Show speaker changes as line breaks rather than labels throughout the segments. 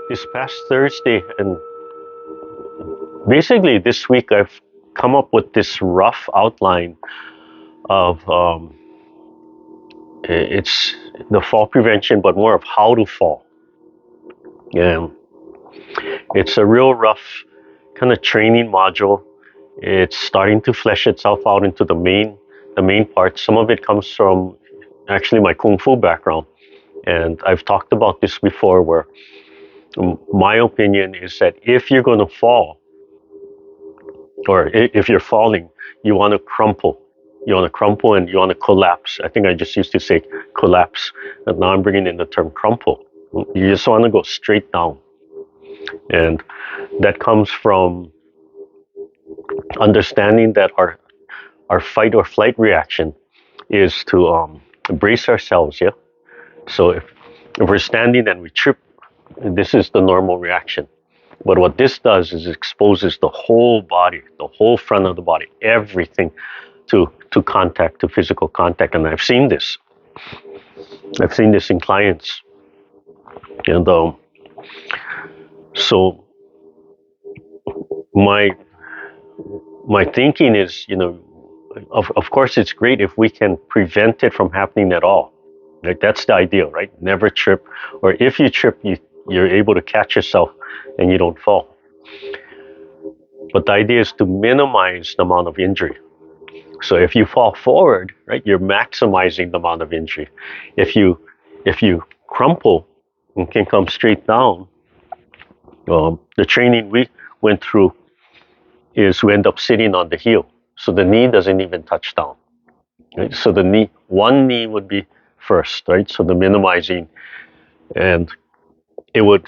this past Thursday, and basically this week, I've come up with this rough outline of it's the fall prevention, but more of how to fall. And it's a real rough kind of training module. It's starting to flesh itself out into the main part. Some of it comes from actually my kung fu background, and I've talked about this before, where my opinion is that if you're going to fall, or if you're falling, you want to crumple. You want to crumple and you want to collapse. I think I just used to say collapse, but now I'm bringing in the term crumple. You just want to go straight down. And that comes from understanding that our fight or flight reaction is to brace ourselves, yeah? So if we're standing and we trip, this is the normal reaction. But what this does is exposes the whole body, the whole front of the body, everything to contact, to physical contact. And I've seen this. I've seen this in clients. And so my thinking is, of course, it's great if we can prevent it from happening at all. Like, that's the ideal, right? Never trip, or if you trip, you're able to catch yourself and you don't fall. But the idea is to minimize the amount of injury. So if you fall forward, right, you're maximizing the amount of injury. If you crumple and can come straight down, the training we went through is we end up sitting on the heel, so the knee doesn't even touch down. Right? So one knee would be first, right? So the minimizing, and it would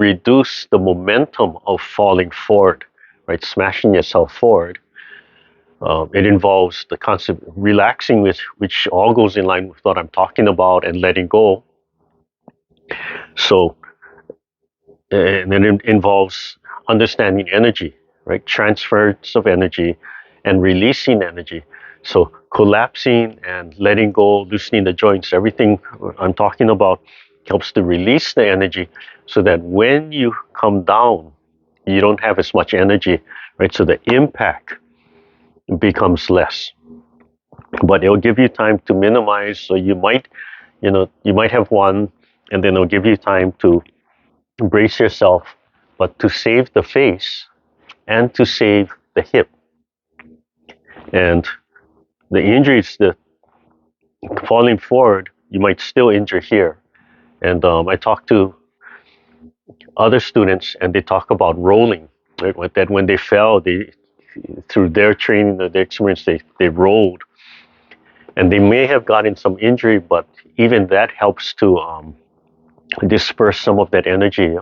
reduce the momentum of falling forward, right? Smashing yourself forward. It involves the concept of relaxing, which all goes in line with what I'm talking about, and letting go. So, and then it involves understanding energy, right? Transfers of energy and releasing energy. So collapsing and letting go, loosening the joints, everything I'm talking about helps to release the energy, so that when you come down, you don't have as much energy, right? So the impact becomes less. But it'll give you time to minimize. So you might have one, and then it'll give you time to brace yourself, but to save the face and to save the hip. And the injuries, the falling forward, you might still injure here. And I talk to other students, and they talk about rolling, right? That when they fell, through their training or their experience, they rolled, and they may have gotten some injury, but even that helps to disperse some of that energy.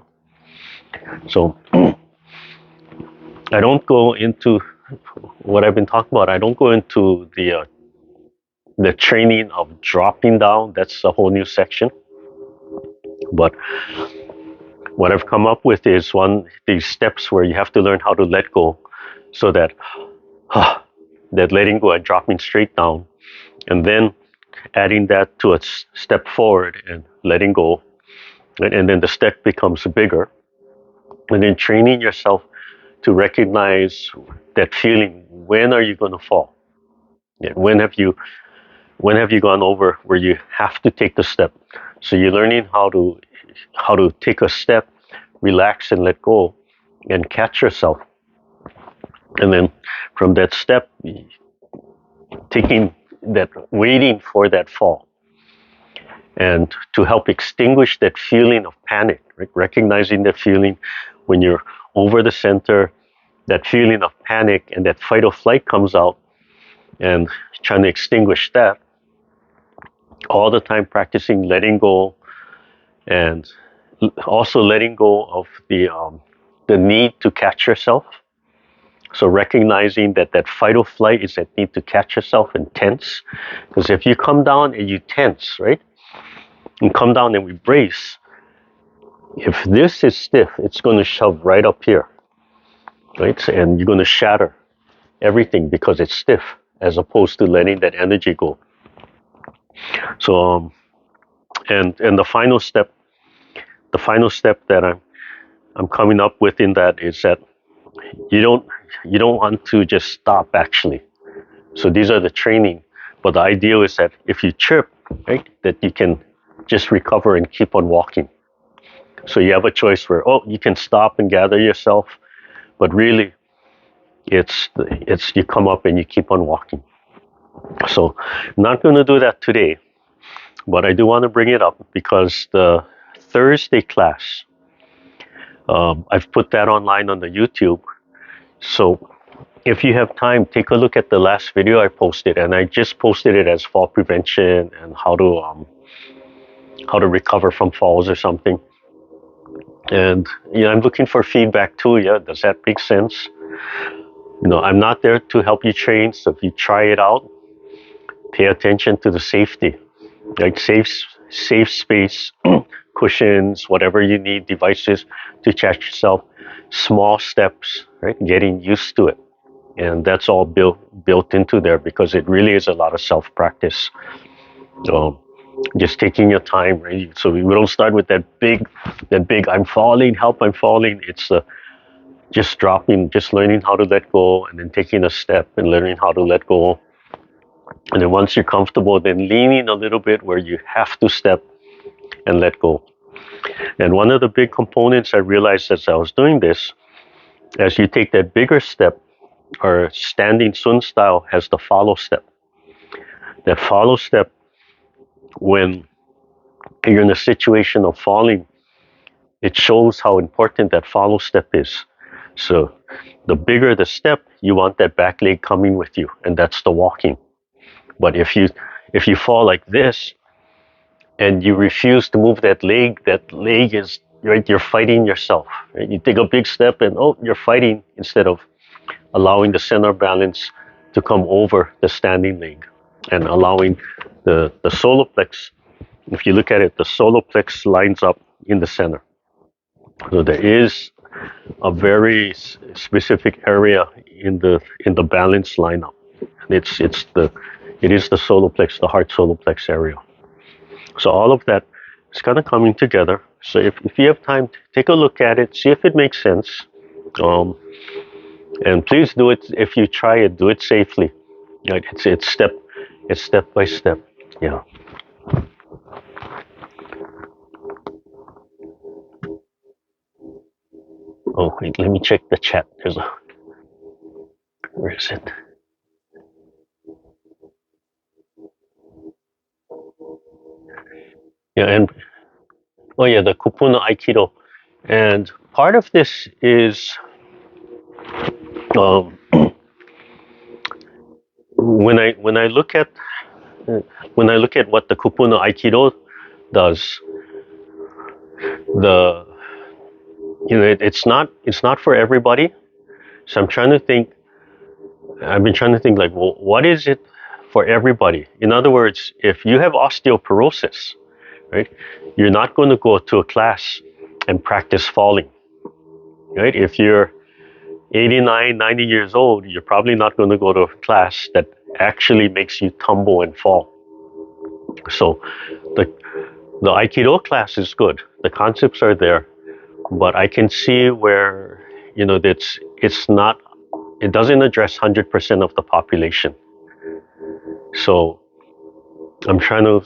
So I don't go into what I've been talking about. I don't go into the training of dropping down. That's a whole new section. But what I've come up with is these steps where you have to learn how to let go, so that that letting go and dropping straight down, and then adding that to a step forward and letting go, and then the step becomes bigger, and then training yourself to recognize that feeling. When are you going to fall? Yeah, when have you gone over where you have to take the step? So you're learning how to take a step, relax and let go, and catch yourself. And then from that step, waiting for that fall. And to help extinguish that feeling of panic, right? Recognizing that feeling when you're over the center, that feeling of panic and that fight or flight comes out, and trying to extinguish that. All the time practicing letting go, and also letting go of the need to catch yourself. So recognizing that fight or flight is that need to catch yourself and tense. Because if you come down and you tense, right? And come down and we brace, if this is stiff, it's going to shove right up here, right? And you're going to shatter everything because it's stiff, as opposed to letting that energy go. So, and the final step the final step that I'm coming up with in that is that you don't want to just stop actually. So these are the training, but the idea is that if you trip, right, that you can just recover and keep on walking. So you have a choice where, oh, you can stop and gather yourself, but really it's you come up and you keep on walking. So I'm not going to do that today, but I do want to bring it up because the Thursday class, I've put that online on the YouTube. So if you have time, take a look at the last video I posted, and I just posted it as fall prevention and how to recover from falls or something. And I'm looking for feedback too. Yeah, does that make sense? I'm not there to help you train. So if you try it out, pay attention to the safety, like safe space, cushions, whatever you need, devices to catch yourself. Small steps, right? Getting used to it. And that's all built into there because it really is a lot of self practice. Just taking your time, right? So we don't start with that big I'm falling, help, I'm falling. It's just dropping, just learning how to let go, and then taking a step and learning how to let go. And then once you're comfortable, then leaning a little bit where you have to step and let go. And one of the big components I realized as I was doing this, as you take that bigger step, or standing Sun style has the follow step. That follow step, when you're in a situation of falling, it shows how important that follow step is. So the bigger the step, you want that back leg coming with you, and that's the walking. But if you fall like this and you refuse to move that leg is right. You're fighting yourself. Right? You take a big step and you're fighting instead of allowing the center balance to come over the standing leg and allowing the solar plex. If you look at it, the solar plex lines up in the center. So there is a very specific area in the balance lineup. And it is the solar plex, the heart solar plex area. So all of that is kind of coming together. So if you have time, take a look at it, see if it makes sense. And please do it. If you try it, do it safely. Right? It's step by step. Yeah. Oh wait, let me check the chat. Where is it? Yeah, and the Kupuna Aikido, and part of this is when I look at what the Kupuna Aikido does, it's not for everybody. So I've been trying to think like, well, what is it for everybody? In other words, if you have osteoporosis, right, you're not going to go to a class and practice falling, right? If you're 89, 90 years old, you're probably not going to go to a class that actually makes you tumble and fall. So the Aikido class is good. The concepts are there, but I can see where it doesn't address 100% of the population. So I'm trying to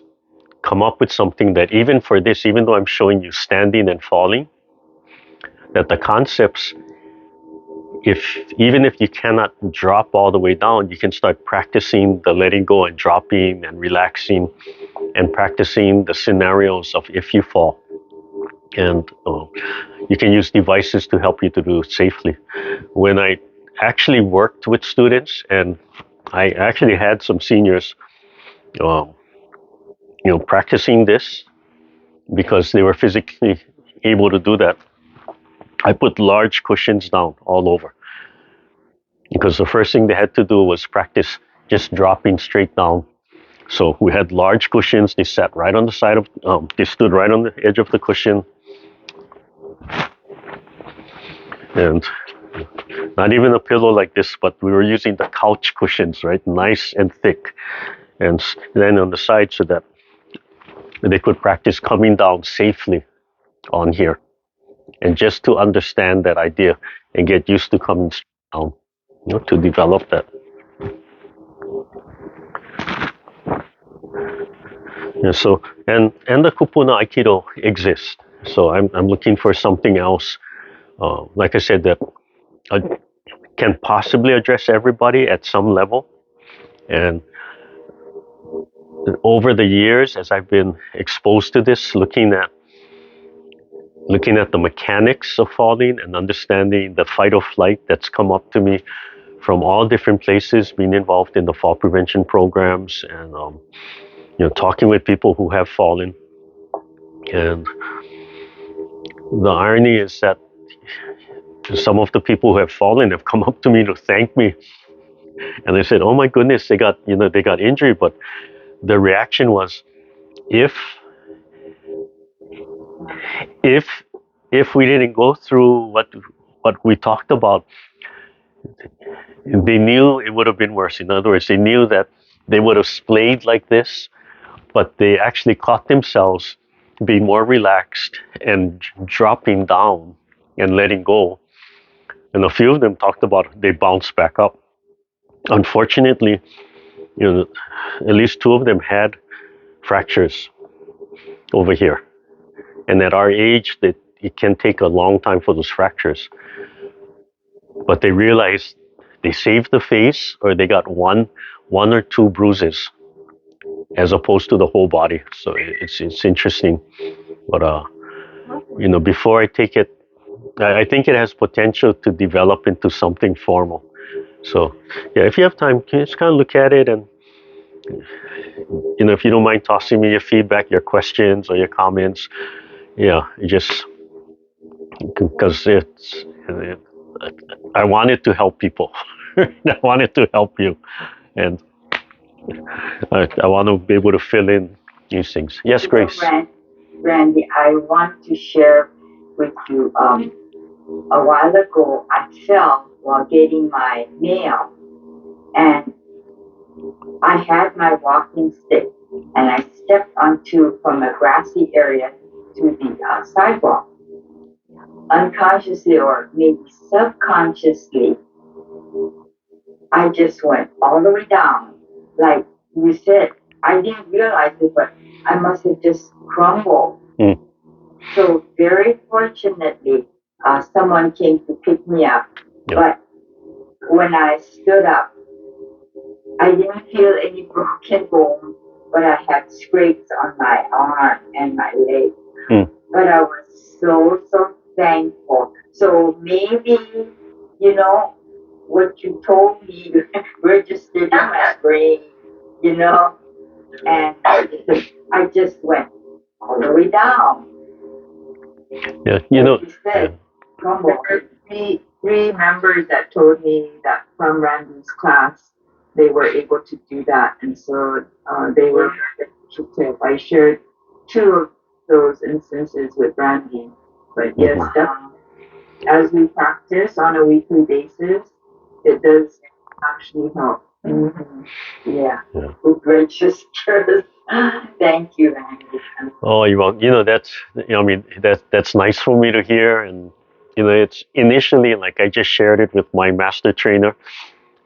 come up with something that even for this, even though I'm showing you standing and falling, that the concepts, even if you cannot drop all the way down, you can start practicing the letting go and dropping and relaxing and practicing the scenarios of if you fall. And you can use devices to help you to do it safely. When I actually worked with students, and I actually had some seniors practicing this because they were physically able to do that. I put large cushions down all over because the first thing they had to do was practice just dropping straight down. So we had large cushions. They sat right on the side of, they stood right on the edge of the cushion. And not even a pillow like this, but we were using the couch cushions, right? Nice and thick. And then on the side so that they could practice coming down safely on here, and just to understand that idea and get used to coming down, to develop that. Yeah, so and the kupuna aikido exists. So I'm looking for something else. Like I said, that can possibly address everybody at some level. And over the years, as I've been exposed to this, looking at the mechanics of falling and understanding the fight or flight that's come up to me from all different places, being involved in the fall prevention programs, and talking with people who have fallen. And the irony is that some of the people who have fallen have come up to me to thank me, and they said, "Oh my goodness, they got injured," but the reaction was, if if if we didn't go through what we talked about, they knew it would have been worse. In other words, they knew that they would have splayed like this, but they actually caught themselves being more relaxed and dropping down and letting go. And a few of them talked about they bounced back up. Unfortunately, at least two of them had fractures over here. And at our age, that it can take a long time for those fractures. But they realized they saved the face, or they got one or two bruises, as opposed to the whole body. So it's interesting. But before I take it, I think it has potential to develop into something formal. So yeah, if you have time, can you just kind of look at it, and if you don't mind tossing me your feedback, your questions, or your comments, just because I wanted to help people. I wanted to help you, and I want to be able to fill in these things. Yes, Grace.
Randy, I want to share with you. A while ago, I fell while getting my mail, and I had my walking stick, and I stepped from a grassy area to the sidewalk. Unconsciously, or maybe subconsciously, I just went all the way down. Like you said, I didn't realize it, but I must have just crumbled. So very fortunately, someone came to pick me up. Yep. But when I stood up, I didn't feel any broken bone, but I had scrapes on my arm and my leg. But I was so thankful. So maybe, what you told me registered in my brain, and I just went all the way down.
Yeah,
said, three members that told me that from Randy's class, they were able to do that, and so they were appreciative. I shared two of those instances with Randy, but yes, as we practice on a weekly basis, it does actually help. Yeah. With great sisters. Thank you, Randy.
Oh, you won't. That's nice for me to hear, and it's initially, like, I just shared it with my master trainer,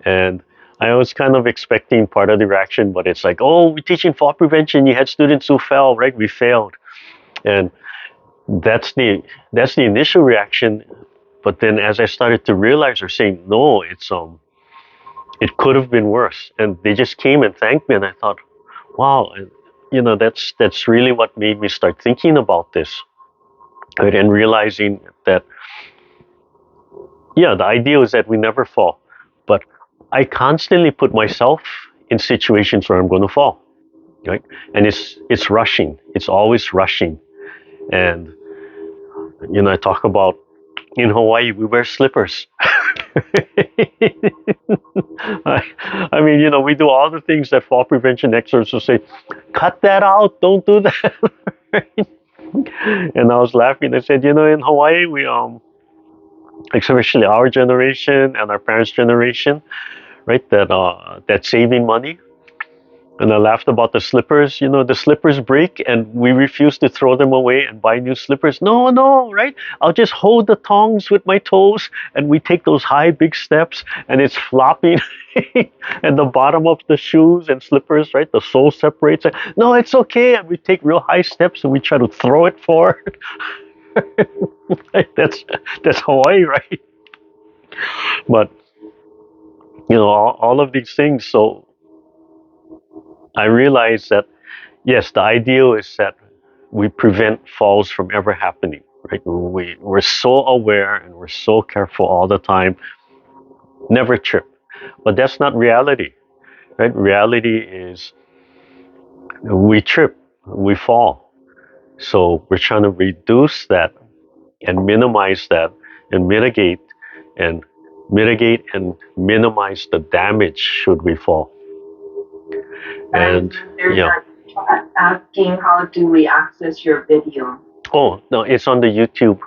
and I was kind of expecting part of the reaction, but it's like, oh, we're teaching fall prevention. You had students who fell, right? We failed, and that's the initial reaction. But then, as I started to realize, they're saying, no, it could have been worse, and they just came and thanked me, and I thought, wow, that's really what made me start thinking about this, right? And realizing that, the idea is that we never fall, but I constantly put myself in situations where I'm going to fall, right? And it's rushing. It's always rushing. And I talk about, in Hawaii we wear slippers. I mean, we do all the things that fall prevention experts will say, cut that out, don't do that. And I was laughing. I said, in Hawaii, we especially our generation and our parents' generation, right? That saving money And I laughed about the slippers. The slippers break and we refuse to throw them away and buy new slippers. No, no, right? I'll just hold the tongs with my toes and we take those high, big steps and it's flopping. And the bottom of the shoes and slippers, right? The sole separates. No, it's okay. And we take real high steps and we try to throw it forward. That's Hawaii, right? But, all of these things. So I realized that yes, the ideal is that we prevent falls from ever happening, right? We're so aware and we're so careful all the time, never trip. But that's not reality, right? Reality is we trip, we fall. So we're trying to reduce that and minimize that and and minimize the damage should we fall. And
there's
yeah.
asking how do we access your video?
Oh, no, it's on the YouTube.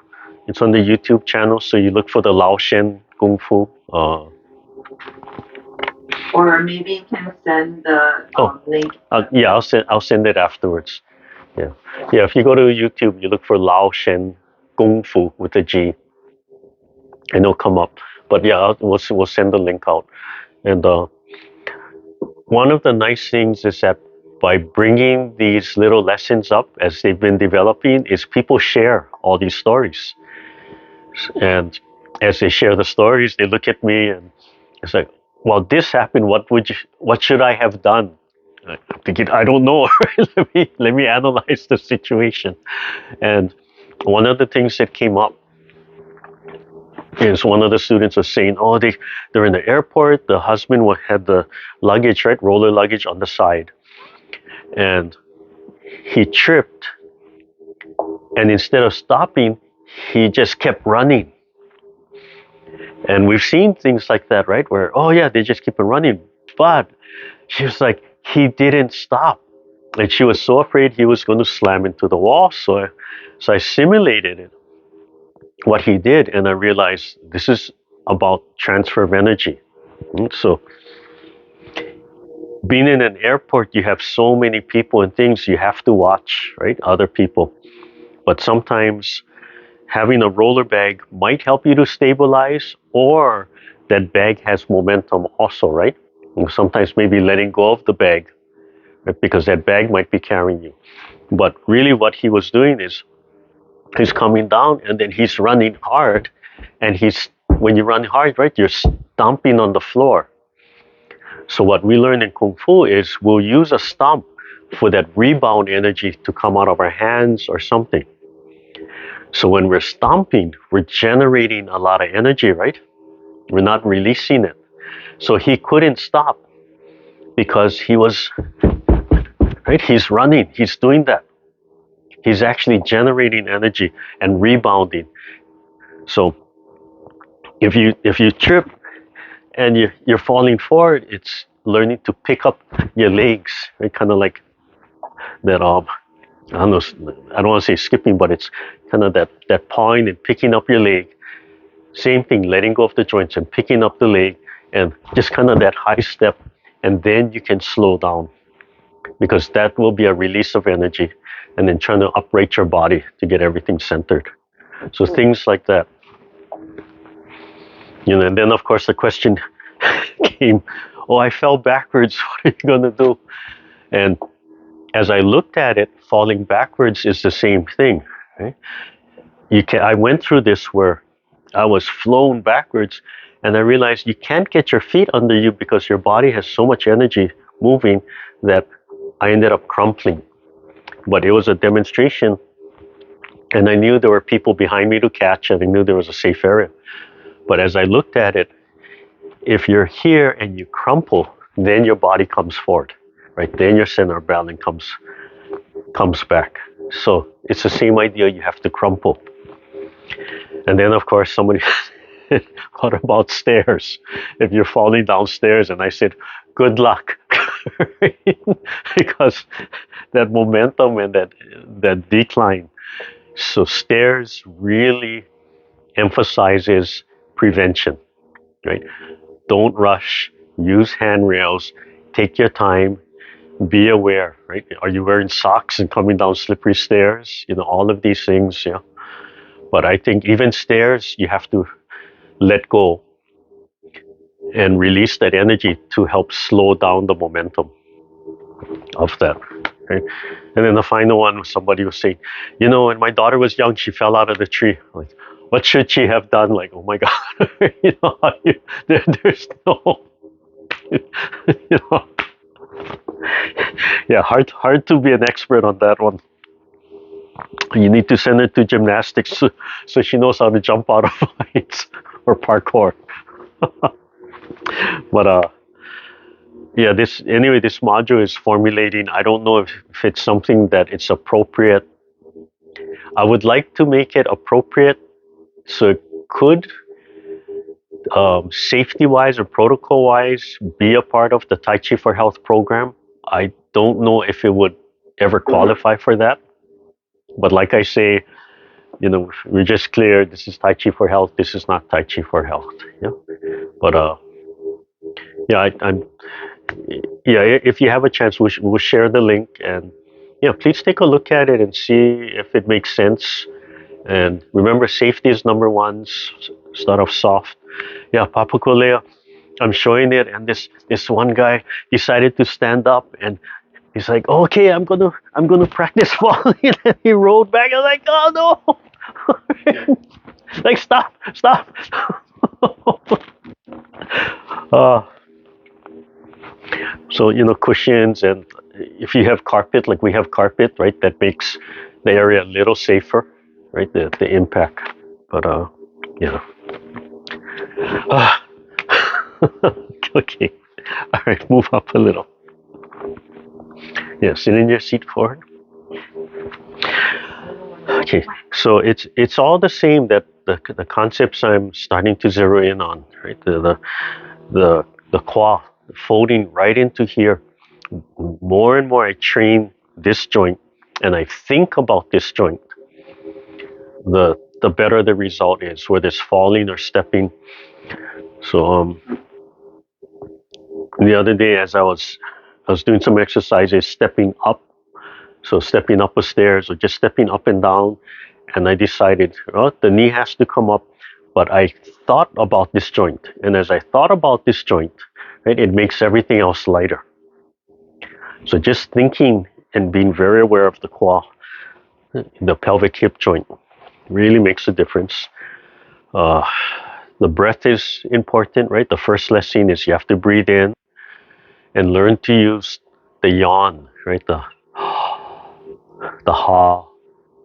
It's on the YouTube channel. So you look for the LauShen Kung Fu.
Or maybe you can send the link.
Yeah, I'll send it afterwards. Yeah, yeah. If you go to YouTube, you look for LauShen Kung Fu with a G, and it'll come up. But yeah, we'll send the link out. And one of the nice things is that by bringing these little lessons up as they've been developing, is people share all these stories. And as they share the stories, they look at me and it's like, well, this happened. What should I have done? I'm thinking, I don't know. Let me analyze the situation. And one of the things that came up is one of the students was saying, oh, they're in the airport. The husband had the luggage, right, roller luggage on the side, and he tripped. And instead of stopping, he just kept running. And we've seen things like that, right? Where, oh yeah, they just keep on running. But she was like, he didn't stop. And she was so afraid he was going to slam into the wall. So I simulated it, what he did. And I realized this is about transfer of energy. So being in an airport, you have so many people and things you have to watch, right? Other people. But sometimes having a roller bag might help you to stabilize, or that bag has momentum also, right? And sometimes maybe letting go of the bag, right? Because that bag might be carrying you. But really what he was doing is he's coming down and then he's running hard. And when you run hard, right, you're stomping on the floor. So what we learn in Kung Fu is we'll use a stomp for that rebound energy to come out of our hands or something. So when we're stomping, we're generating a lot of energy, right? We're not releasing it. So he couldn't stop because he's running, he's doing that. He's actually generating energy and rebounding. So if you trip and you're falling forward, it's learning to pick up your legs, right? Kind of like that. I don't know. I don't want to say skipping, but it's kind of that pawing and picking up your leg. Same thing, letting go of the joints and picking up the leg, and just kind of that high step, and then you can slow down, because that will be a release of energy, and then trying to upright your body to get everything centered. So things like that. And then of course the question came, oh, I fell backwards. What are you going to do? And as I looked at it, falling backwards is the same thing. Right? I went through this where I was flown backwards, and I realized you can't get your feet under you because your body has so much energy moving that I ended up crumpling. But it was a demonstration, and I knew there were people behind me to catch, and I knew there was a safe area. But as I looked at it, if you're here and you crumple, then your body comes forward, right? Then your center of balance comes back. So it's the same idea. You have to crumple. And then, of course, somebody, what about stairs? If you're falling downstairs, and I said, good luck, because that momentum and that decline. So stairs really emphasizes prevention, right? Don't rush. Use handrails. Take your time. be aware, right? Are you wearing socks and coming down slippery stairs? All of these things, yeah. But I think even stairs, you have to let go and release that energy to help slow down the momentum of that. Right? And then the final one, somebody was saying, when my daughter was young, she fell out of the tree. Like, what should she have done? Like, oh my God, there's no, you know, yeah, hard to be an expert on that one. You need to send her to gymnastics so she knows how to jump out of heights or parkour. But yeah, this module is formulating. I don't know if it's something that it's appropriate. I would like to make it appropriate so it could, safety-wise or protocol-wise, be a part of the Taichi for Health program. I don't know if it would ever qualify for that. But like I say, we're just clear. This is Taichi for Health. This is not Taichi for Health. Yeah. But yeah, I'm yeah. If you have a chance, we'll share the link, and please take a look at it and see if it makes sense. And remember, safety is number one. Start off soft. Yeah, Papa Kolea, I'm showing it, and this one guy decided to stand up, and he's like, "Okay, I'm gonna practice falling," and he rolled back. I was like, "Oh no!" Like, stop. uh, so cushions, and if you have carpet, like we have carpet, right, that makes the area a little safer, right, the impact. But yeah. Okay. All right, move up a little. Yeah, sit in your seat forward. Okay, so it's all the same, that the concepts I'm starting to zero in on, right? The qua folding right into here. More and more I train this joint and I think about this joint, the better the result is, whether it's falling or stepping. So the other day, as I was doing some exercises, stepping up. So stepping up the stairs or just stepping up and down, and I decided, the knee has to come up. But I thought about this joint, and as I thought about this joint, right, it makes everything else lighter. So just thinking and being very aware of the qua, the pelvic hip joint, really makes a difference. The breath is important, right? The first lesson is you have to breathe in and learn to use the yawn, right? The ha,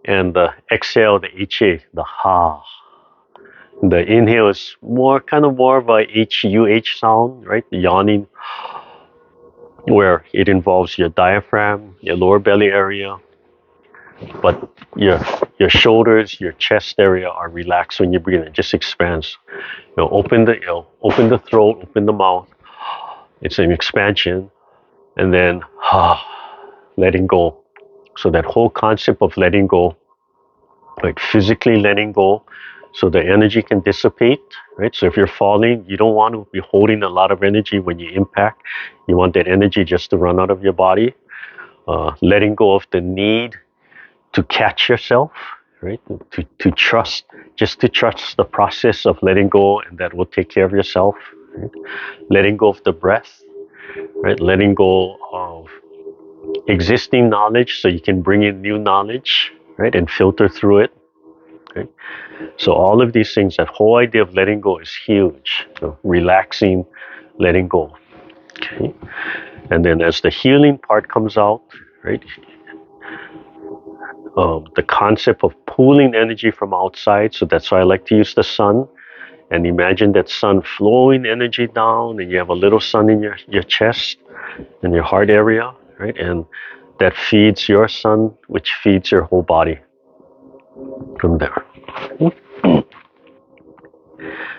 and the exhale, the HA, the ha. The inhale is more of a HUH sound, right? The yawning, where it involves your diaphragm, your lower belly area, but your shoulders, your chest area are relaxed when you breathe. It just expands. Open the throat, open the mouth. It's an expansion, and then letting go. So that whole concept of letting go, like physically letting go, so the energy can dissipate, right? So if you're falling, you don't want to be holding a lot of energy when you impact. You want that energy just to run out of your body. Letting go of the need to catch yourself, right? To trust, just to trust the process of letting go, and that will take care of yourself. Right? Letting go of the breath, right? Letting go of existing knowledge so you can bring in new knowledge, right? And filter through it. Right? So all of these things, that whole idea of letting go is huge. So relaxing, letting go. Okay? And then as the healing part comes out, right? The concept of pulling energy from outside. So that's why I like to use the sun. And imagine that sun flowing energy down, and you have a little sun in your chest and your heart area, right? And that feeds your sun, which feeds your whole body from there.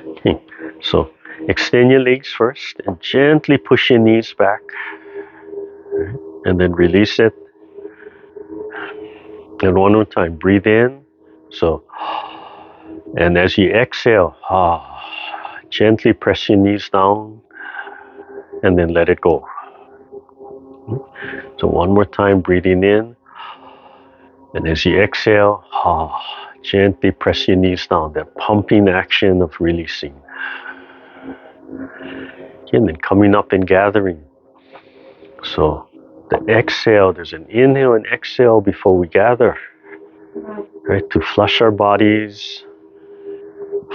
Okay. So extend your legs first and gently push your knees back, right? And then release it. And one more time, breathe in. So, and as you exhale, gently press your knees down and then let it go. So one more time, breathing in. And as you exhale, gently press your knees down, that pumping action of releasing. And then coming up and gathering. So the exhale, there's an inhale and exhale before we gather, right? To flush our bodies,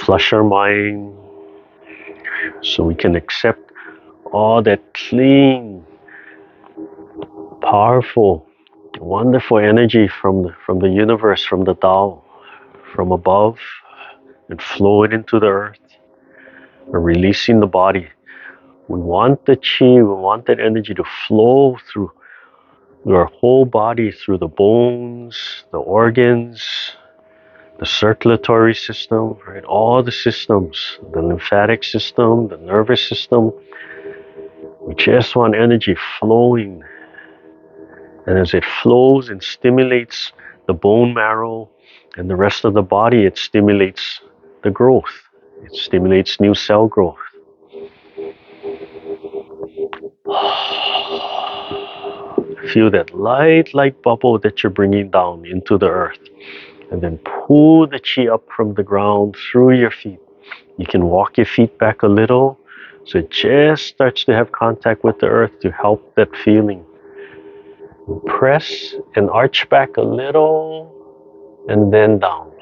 flush our mind, so we can accept all that clean, powerful, wonderful energy from the universe, from the Tao, from above, and flow it into the earth. We're releasing the body. We want the chi, we want that energy to flow through our whole body, through the bones, the organs, the circulatory system, right? All the systems, the lymphatic system, the nervous system. We just want energy flowing. And as it flows and stimulates the bone marrow and the rest of the body, it stimulates the growth. It stimulates new cell growth. Feel that light bubble that you're bringing down into the earth. And then pull the chi up from the ground through your feet. You can walk your feet back a little so it just starts to have contact with the earth to help that feeling. Press and arch back a little and then down.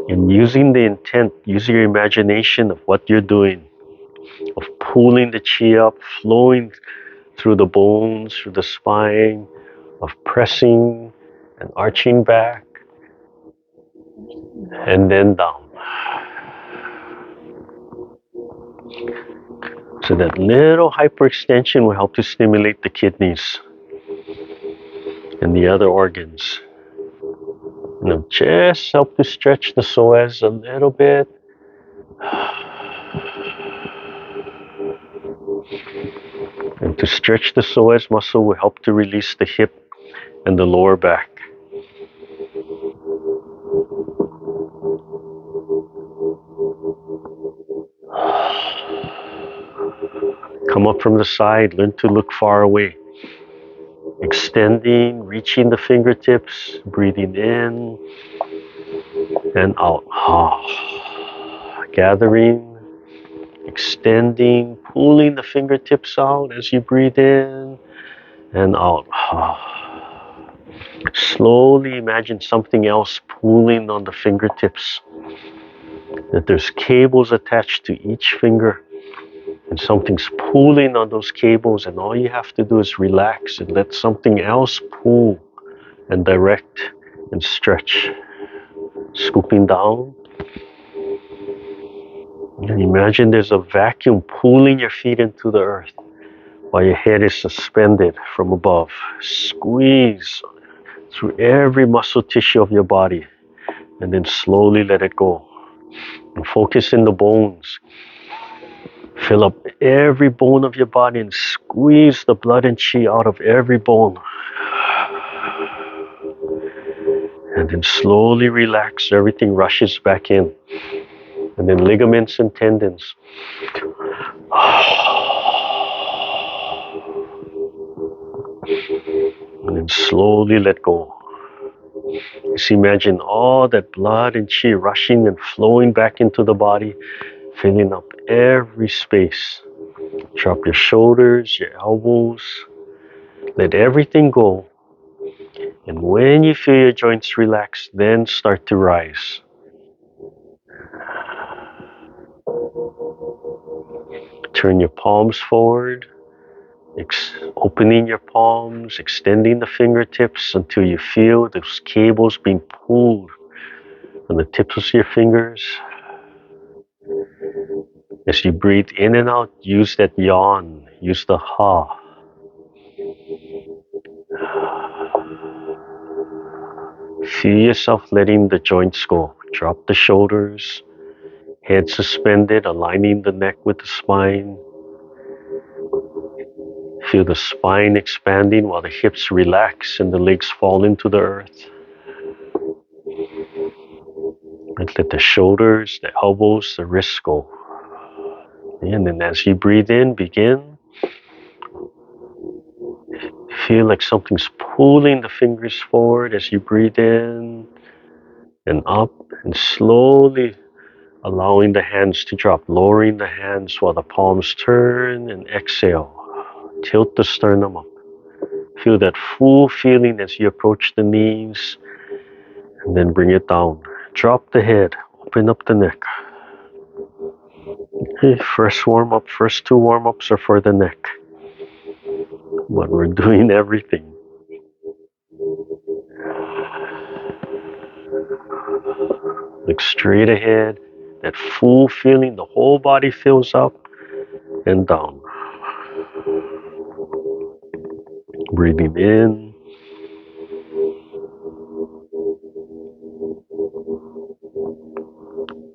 And using the intent, using your imagination of what you're doing, of pulling the chi up, flowing through the bones, through the spine, of pressing and arching back, and then down. So that little hyperextension will help to stimulate the kidneys and the other organs. And just help to stretch the psoas a little bit. And to stretch the psoas muscle will help to release the hip and the lower back. Come up from the side, learn to look far away. Extending, reaching the fingertips, breathing in and out. Gathering, extending, pulling the fingertips out as you breathe in and out. Slowly imagine something else pulling on the fingertips. That there's cables attached to each finger. And something's pulling on those cables, and all you have to do is relax and let something else pull and direct and stretch. Scooping down. And imagine there's a vacuum pulling your feet into the earth while your head is suspended from above. Squeeze through every muscle tissue of your body and then slowly let it go. And focus in the bones. Fill up every bone of your body and squeeze the blood and chi out of every bone. And then slowly relax, everything rushes back in. And then ligaments and tendons. And then slowly let go. Just imagine all that blood and chi rushing and flowing back into the body, filling up every space. Drop your shoulders, your elbows. Let everything go. And when you feel your joints relax, then start to rise. Turn your palms forward, opening your palms, extending the fingertips until you feel those cables being pulled on the tips of your fingers. As you breathe in and out, use that yawn, use the ha. Feel yourself letting the joints go. Drop the shoulders, head suspended, aligning the neck with the spine. Feel the spine expanding while the hips relax and the legs fall into the earth. And let the shoulders, the elbows, the wrists go. And then as you breathe in, begin. Feel like something's pulling the fingers forward as you breathe in and up, and slowly allowing the hands to drop, lowering the hands while the palms turn, and exhale. Tilt the sternum up. Feel that full feeling as you approach the knees, and then bring it down. Drop the head, open up the neck. Okay, first two warm-ups are for the neck, but we're doing everything. Look straight ahead, that full feeling, the whole body fills up and down. Breathing in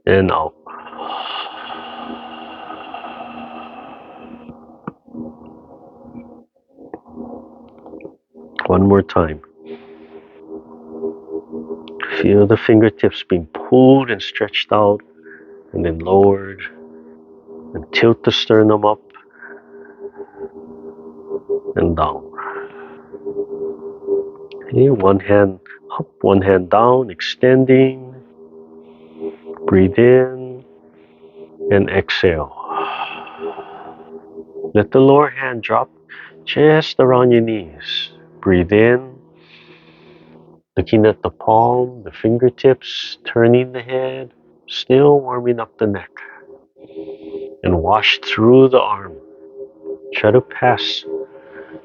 and out. One more time. Feel the fingertips being pulled and stretched out and then lowered, and tilt the sternum up and down. Okay, one hand up, one hand down, extending. Breathe in and exhale. Let the lower hand drop just around your knees. Breathe in, looking at the palm, the fingertips, turning the head, still warming up the neck. And wash through the arm. Try to pass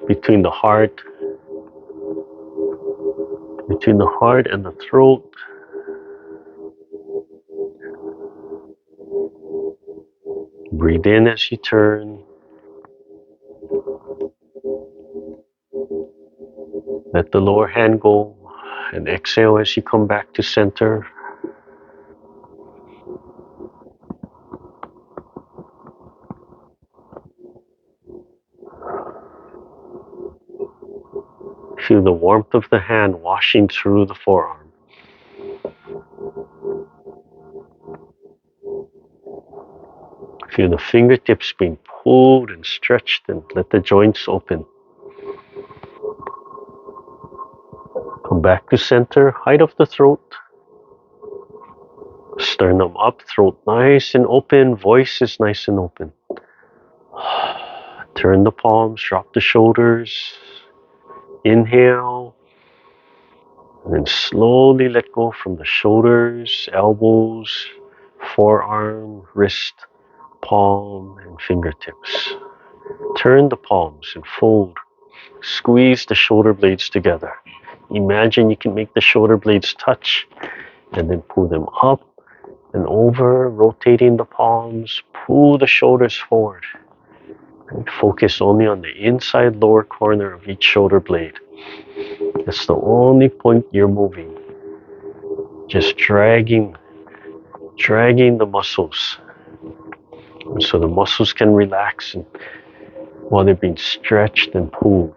between the heart and the throat. Breathe in as you turn. Let the lower hand go, and exhale as you come back to center. Feel the warmth of the hand washing through the forearm. Feel the fingertips being pulled and stretched, and let the joints open. Come back to center, height of the throat. Sternum up, throat nice and open, voice is nice and open. Turn the palms, drop the shoulders. Inhale, and then slowly let go from the shoulders, elbows, forearm, wrist, palm, and fingertips. Turn the palms and fold. Squeeze the shoulder blades together. Imagine you can make the shoulder blades touch, and then pull them up and over, rotating the palms. Pull the shoulders forward. And focus only on the inside lower corner of each shoulder blade. That's the only point you're moving. Just dragging the muscles, so the muscles can relax and while they're being stretched and pulled.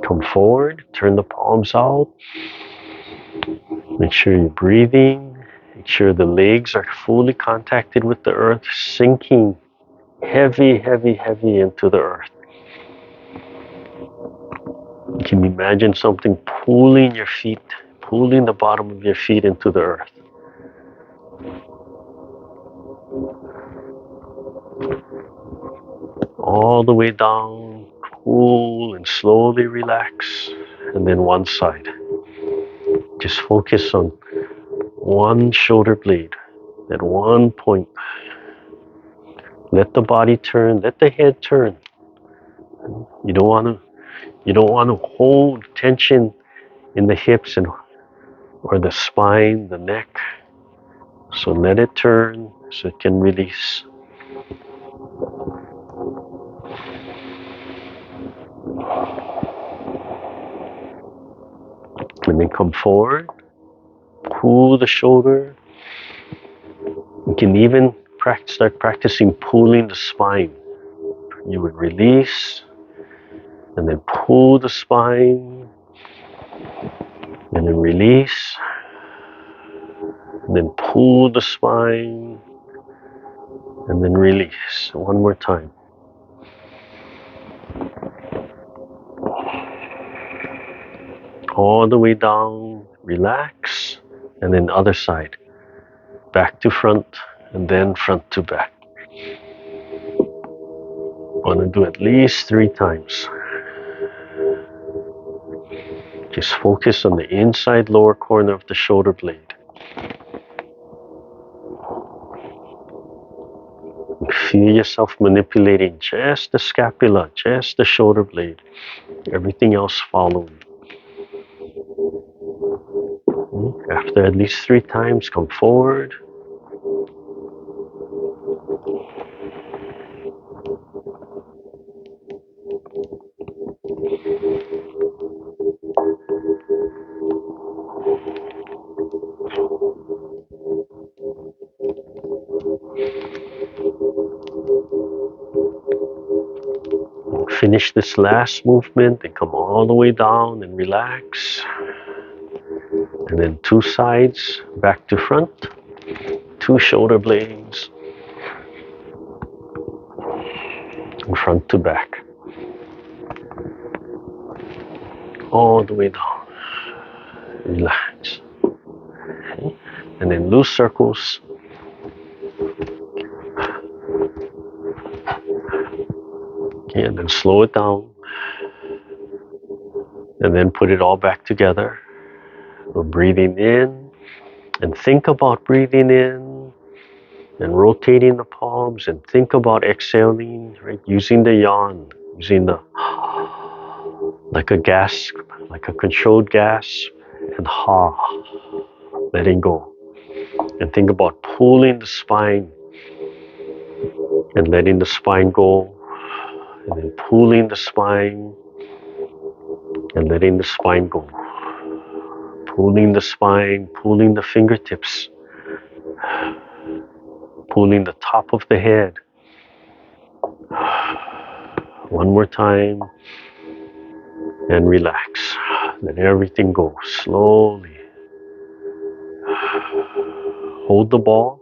Come forward, turn the palms out. Make sure you're breathing. Make sure the legs are fully contacted with the earth, sinking heavy, heavy, heavy into the earth. You can imagine something pulling your feet, pulling the bottom of your feet into the earth. All the way down, cool and slowly relax. And then one side. Just focus on one shoulder blade, at one point. Let the body turn, let the head turn. You don't want to hold tension in the hips and or the spine, the neck. So let it turn so it can release. And then come forward, pull the shoulder. You can even start practicing pulling the spine. You would release and then pull the spine and then release and then pull the spine And then release one more time. All the way down, relax, and then other side. Back to front, and then front to back. Want to do at least 3 times. Just focus on the inside lower corner of the shoulder blade. Feel yourself manipulating just the scapula, just the shoulder blade. Everything else following. After at least 3 times, come forward. Finish this last movement and come all the way down and relax. And then 2 sides, back to front, 2 shoulder blades, and front to back. All the way down. Relax. Okay. And then loose circles. Okay, and then slow it down. And then put it all back together. We're breathing in. And think about breathing in and rotating the palms, and think about exhaling, right? Using the yawn, using the like a gasp, like a controlled gasp, and letting go. And think about pulling the spine and letting the spine go, and then pulling the spine and letting the spine go. Pulling the spine, pulling the fingertips, pulling the top of the head. One more time, and relax. Let everything go slowly. Hold the ball,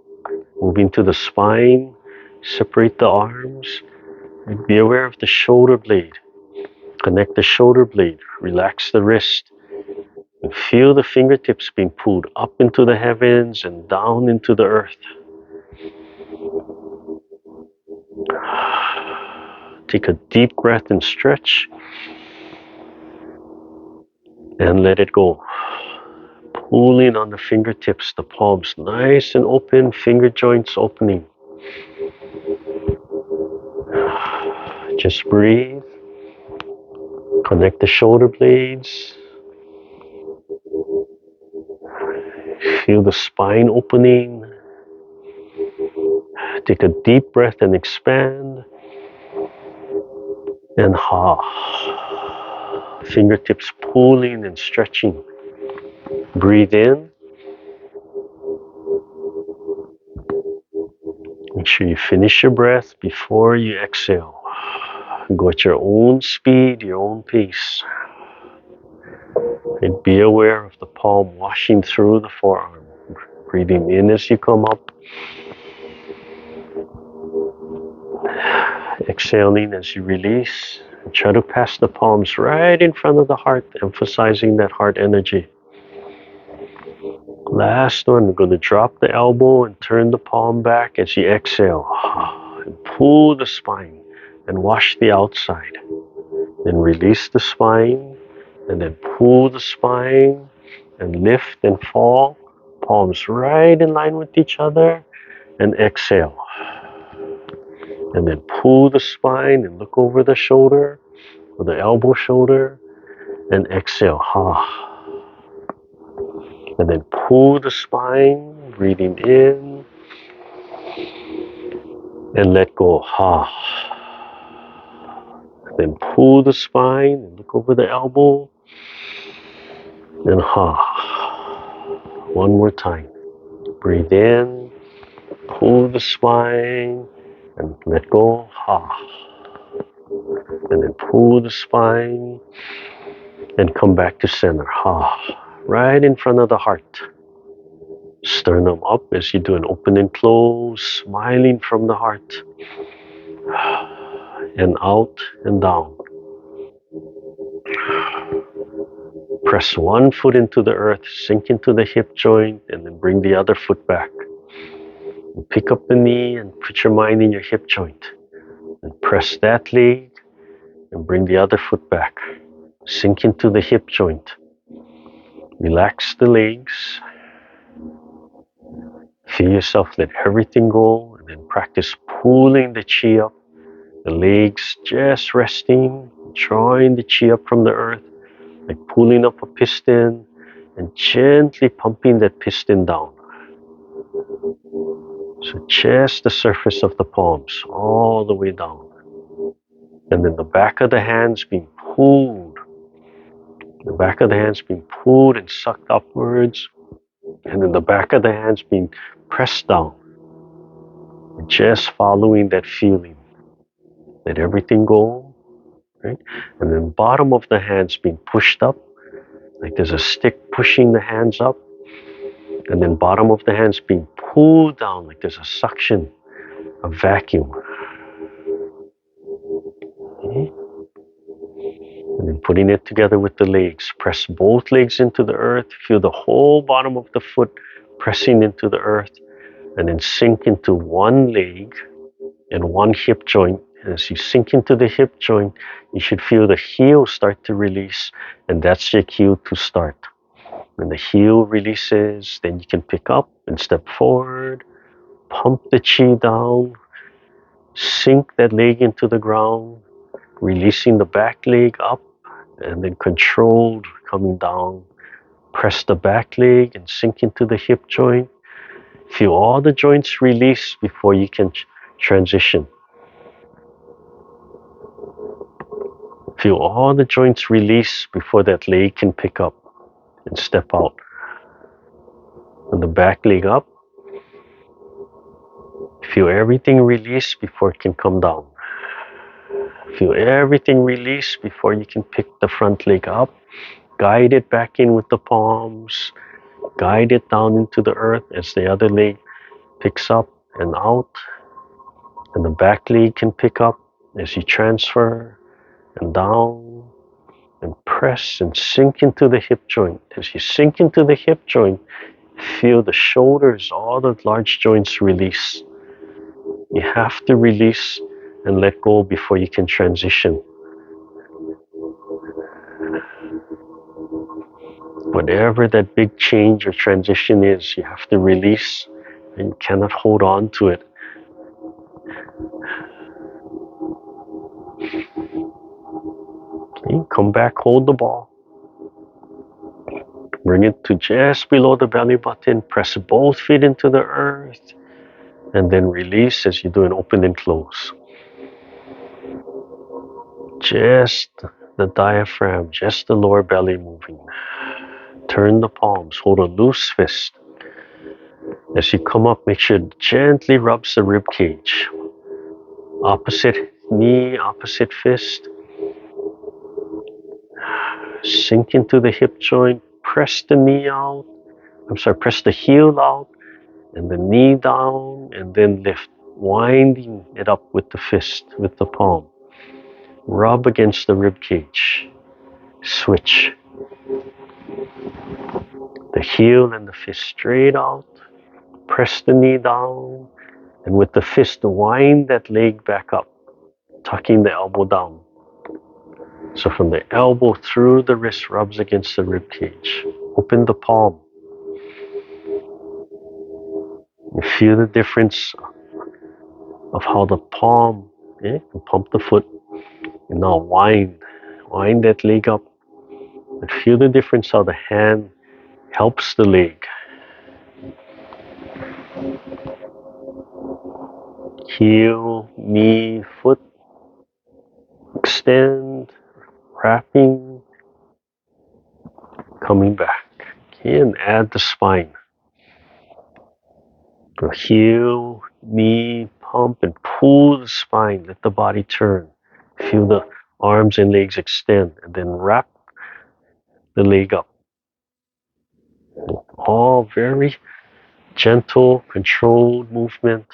moving to the spine, separate the arms, and be aware of the shoulder blade. Connect the shoulder blade, relax the wrist, and feel the fingertips being pulled up into the heavens and down into the earth. Take a deep breath and stretch, and let it go. Pulling on the fingertips, the palms nice and open, finger joints opening. Just breathe. Connect the shoulder blades. Feel the spine opening. Take a deep breath and expand. And fingertips pulling and stretching. Breathe in. Make sure you finish your breath before you exhale. Go at your own speed, your own pace. And be aware of the palm washing through the forearm. Breathing in as you come up. Exhaling as you release. And try to pass the palms right in front of the heart, emphasizing that heart energy. Last one, we're going to drop the elbow and turn the palm back as you exhale. And pull the spine and wash the outside. Then release the spine and then pull the spine and lift and fall. Palms right in line with each other, and exhale. And then pull the spine and look over the shoulder or the elbow shoulder and exhale. And then pull the spine, breathing in and let go. And then pull the spine and look over the elbow and One more time. Breathe in, pull the spine and let go. And then pull the spine and come back to center. Right in front of the heart. Sternum up as you do an open and close, smiling from the heart. And out and down. Press one foot into the earth, sink into the hip joint, and then bring the other foot back. And pick up the knee and put your mind in your hip joint. And press that leg and bring the other foot back. Sink into the hip joint. Relax the legs. Feel yourself let everything go, and then practice pulling the chi up. The legs just resting, drawing the chi up from the earth, like pulling up a piston and gently pumping that piston down. So just the surface of the palms all the way down. And then the back of the hands being pulled. The back of the hands being pulled and sucked upwards. And then the back of the hands being pressed down. And just following that feeling. Let everything go. Right? And then bottom of the hands being pushed up. Like there's a stick pushing the hands up. And then bottom of the hands being pulled down like there's a suction, a vacuum. Okay? And then putting it together with the legs. Press both legs into the earth. Feel the whole bottom of the foot pressing into the earth. And then sink into one leg and one hip joint. And as you sink into the hip joint, you should feel the heel start to release. And that's your cue to start. When the heel releases, then you can pick up and step forward. Pump the chi down. Sink that leg into the ground. Releasing the back leg up. And then controlled coming down. Press the back leg and sink into the hip joint. Feel all the joints release before you can transition. Feel all the joints release before that leg can pick up and step out. And the back leg up. Feel everything release before it can come down. Feel everything release before you can pick the front leg up. Guide it back in with the palms. Guide it down into the earth as the other leg picks up and out. And the back leg can pick up as you transfer and down and press and sink into the hip joint. As you sink into the hip joint, feel the shoulders, all the large joints release. You have to release and let go before you can transition. Whatever that big change or transition is, you have to release and you cannot hold on to it. Okay, come back, hold the ball. Bring it to just below the belly button. Press both feet into the earth. And then release as you do an open and close. Just the diaphragm, just the lower belly moving. Turn the palms, hold a loose fist. As you come up, make sure it gently rubs the rib cage. Opposite knee, opposite fist. Sink into the hip joint, press the knee out. Press the heel out and the knee down and then lift, winding it up with the fist, with the palm. Rub against the rib cage. Switch. The heel and the fist straight out. Press the knee down and with the fist wind that leg back up, tucking the elbow down. So from the elbow through the wrist rubs against the rib cage. Open the palm. You feel the difference of how the palm can pump the foot. And now wind that leg up. And feel the difference how the hand helps the leg. Heel, knee, foot. Extend, wrapping, coming back. Okay, and add the spine. The heel, knee, pump and pull the spine. Let the body turn. Feel the arms and legs extend and then wrap the leg up. All very Gentle, controlled movement.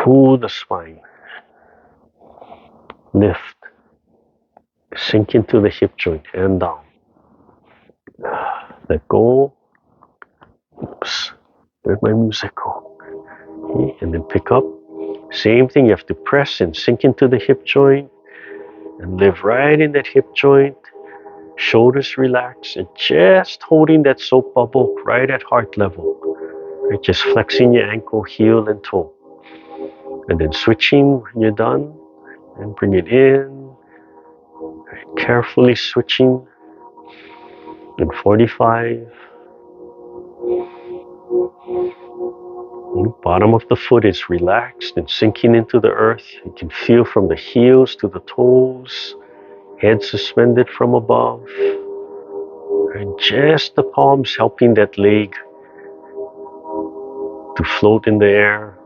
Pull the spine. Lift. Sink into the hip joint and down. Let go. Oops. Where'd my music go? Okay, and then pick up. Same thing, you have to press and sink into the hip joint and live right in that hip joint. Shoulders relax and just holding that soap bubble right at heart level. Right? Just flexing your ankle, heel, and toe. And then switching when you're done and bring it in. Right? Carefully switching in 45. Bottom of the foot is relaxed and sinking into the earth. You can feel from the heels to the toes, head suspended from above. And just the palms helping that leg to float in the air.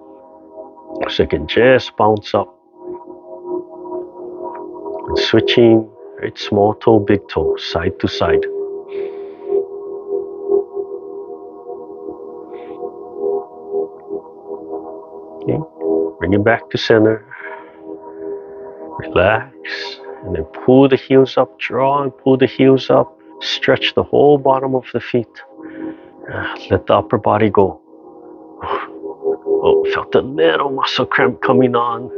So you can just bounce up. And switching, right? Small toe, big toe, side to side. Okay. Bring it back to center. Relax. And then pull the heels up, draw and pull the heels up. Stretch the whole bottom of the feet. Let the upper body go. Oh, felt a little muscle cramp coming on.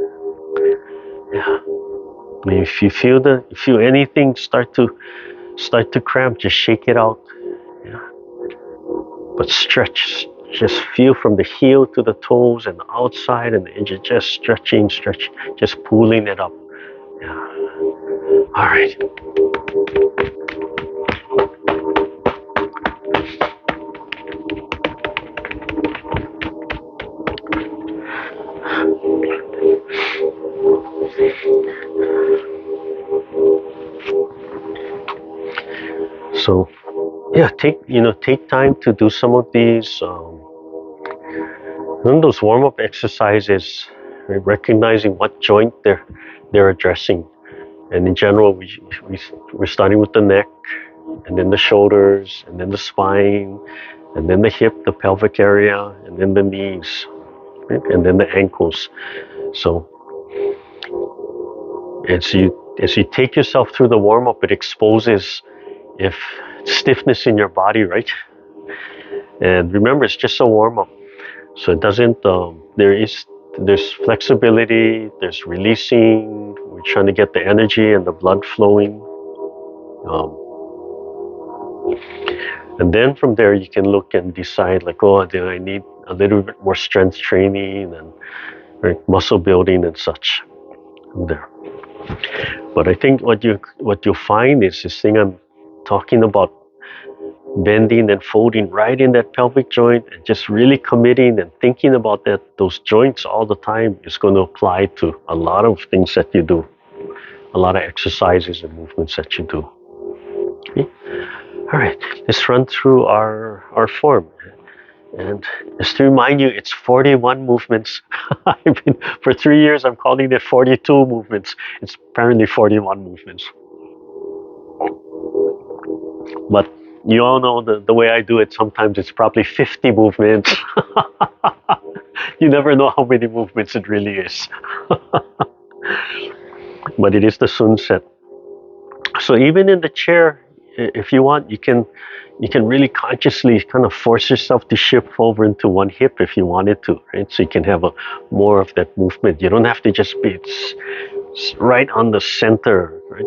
Yeah. And if you feel anything start to cramp, just shake it out. Yeah. But stretch. Just feel from the heel to the toes and the outside and the edges, just stretching, just pulling it up. Yeah. All right. So, yeah, take time to do some of these. Those warm-up exercises, right, recognizing what joint they're addressing. And in general, we're starting with the neck, and then the shoulders, and then the spine, and then the hip, the pelvic area, and then the knees, right? And then the ankles. So as you take yourself through the warm-up, it exposes if stiffness in your body, right? And remember, it's just a warm-up. So it doesn't, there's flexibility, there's releasing, we're trying to get the energy and the blood flowing. And then from there, you can look and decide like, oh, do I need a little bit more strength training and right, muscle building and such there. But I think what you'll find is this thing I'm talking about, bending and folding right in that pelvic joint and just really committing and thinking about those joints all the time is going to apply to a lot of things that you do, a lot of exercises and movements that you do. Okay? All right, let's run through our form. And just to remind you, it's 41 movements. For 3 years, I'm calling it 42 movements. It's apparently 41 movements. But you all know the way I do it, sometimes it's probably 50 movements. You never know how many movements it really is. But it is the Sun set. So even in the chair, if you want, you can really consciously kind of force yourself to shift over into one hip if you wanted to, right? So you can have more of that movement. You don't have to just be right on the center, right,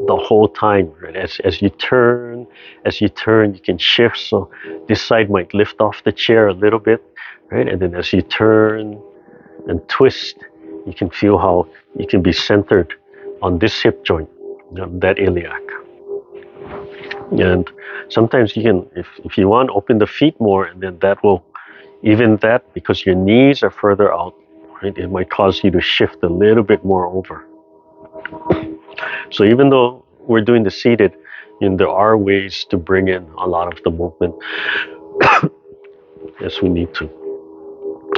the whole time, right? As you turn, you can shift. So this side might lift off the chair a little bit, right? And then as you turn and twist, you can feel how you can be centered on this hip joint, that iliac. And sometimes you can, if you want, open the feet more, and then that will even that, because your knees are further out, right? It might cause you to shift a little bit more over. So even though we're doing the seated, there are ways to bring in a lot of the movement as we need to.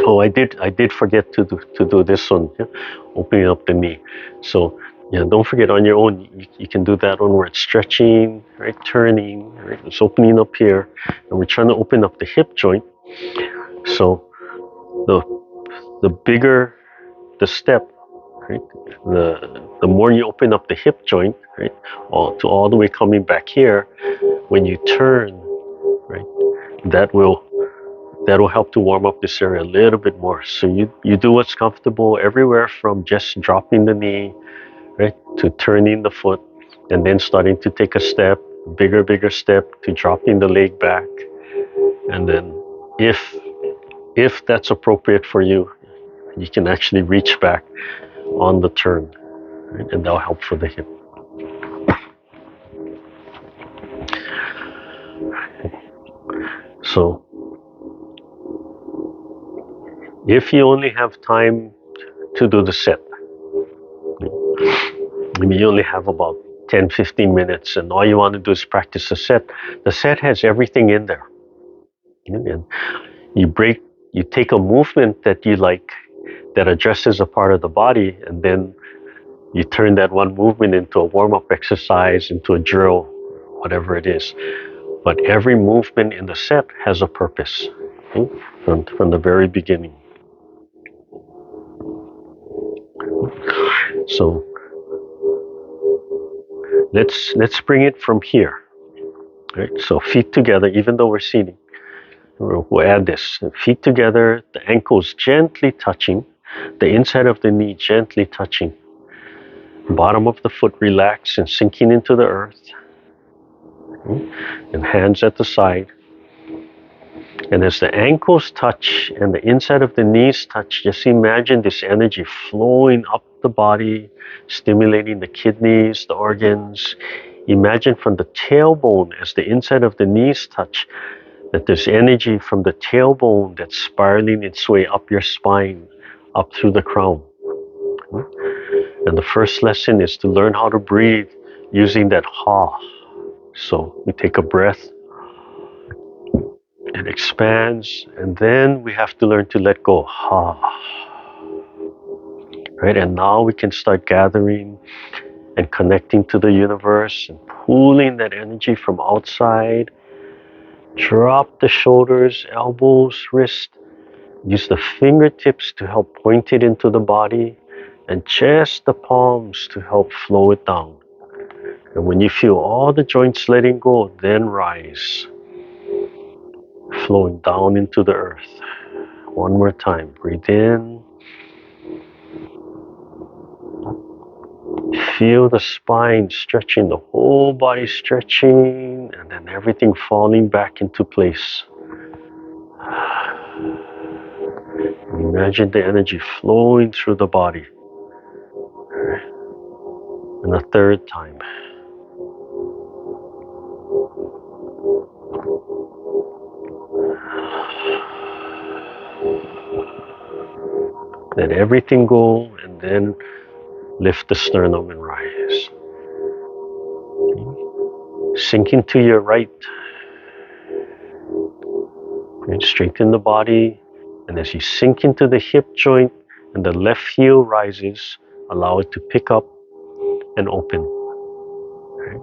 Oh, I did forget to do this one, yeah? Opening up the knee. So Yeah, don't forget on your own, you can do that one where it's stretching, right? Turning, right? It's opening up here, and we're trying to open up the hip joint. So the bigger the step, right? The more you open up the hip joint, right? All the way coming back here, when you turn, right? That will help to warm up this area a little bit more. So you do what's comfortable everywhere from just dropping the knee, right, to turning the foot, and then starting to take a step, bigger step to dropping the leg back, and then if that's appropriate for you, you can actually reach back on the turn, right, and that'll help for the hip. So if you only have time to do the set, maybe you only have about 10-15 minutes and all you want to do is practice the set has everything in there. And you break, you take a movement that you like that addresses a part of the body, and then you turn that one movement into a warm-up exercise, into a drill, whatever it is. But every movement in the set has a purpose, okay? From the very beginning. So let's bring it from here. Right? So feet together, even though we're seating. We'll add this. Feet together, the ankles gently touching, the inside of the knee gently touching. Bottom of the foot relaxed and sinking into the earth. And hands at the side. And as the ankles touch and the inside of the knees touch, just imagine this energy flowing up the body, stimulating the kidneys, the organs. Imagine from the tailbone as the inside of the knees touch, that there's energy from the tailbone that's spiraling its way up your spine, up through the crown. And the first lesson is to learn how to breathe using that ha. So we take a breath, it expands, and then we have to learn to let go. Ha. Right? And now we can start gathering and connecting to the universe and pulling that energy from outside. Drop the shoulders, elbows, wrists. Use the fingertips to help point it into the body, and just the palms to help flow it down. And when you feel all the joints letting go, then rise, flowing down into the earth. One more time. Breathe in. Feel the spine stretching, the whole body stretching, and then everything falling back into place. Imagine the energy flowing through the body. And a third time. Let everything go, and then lift the sternum and rise. Sink into your right. And straighten the body. And as you sink into the hip joint and the left heel rises, allow it to pick up and open. Right?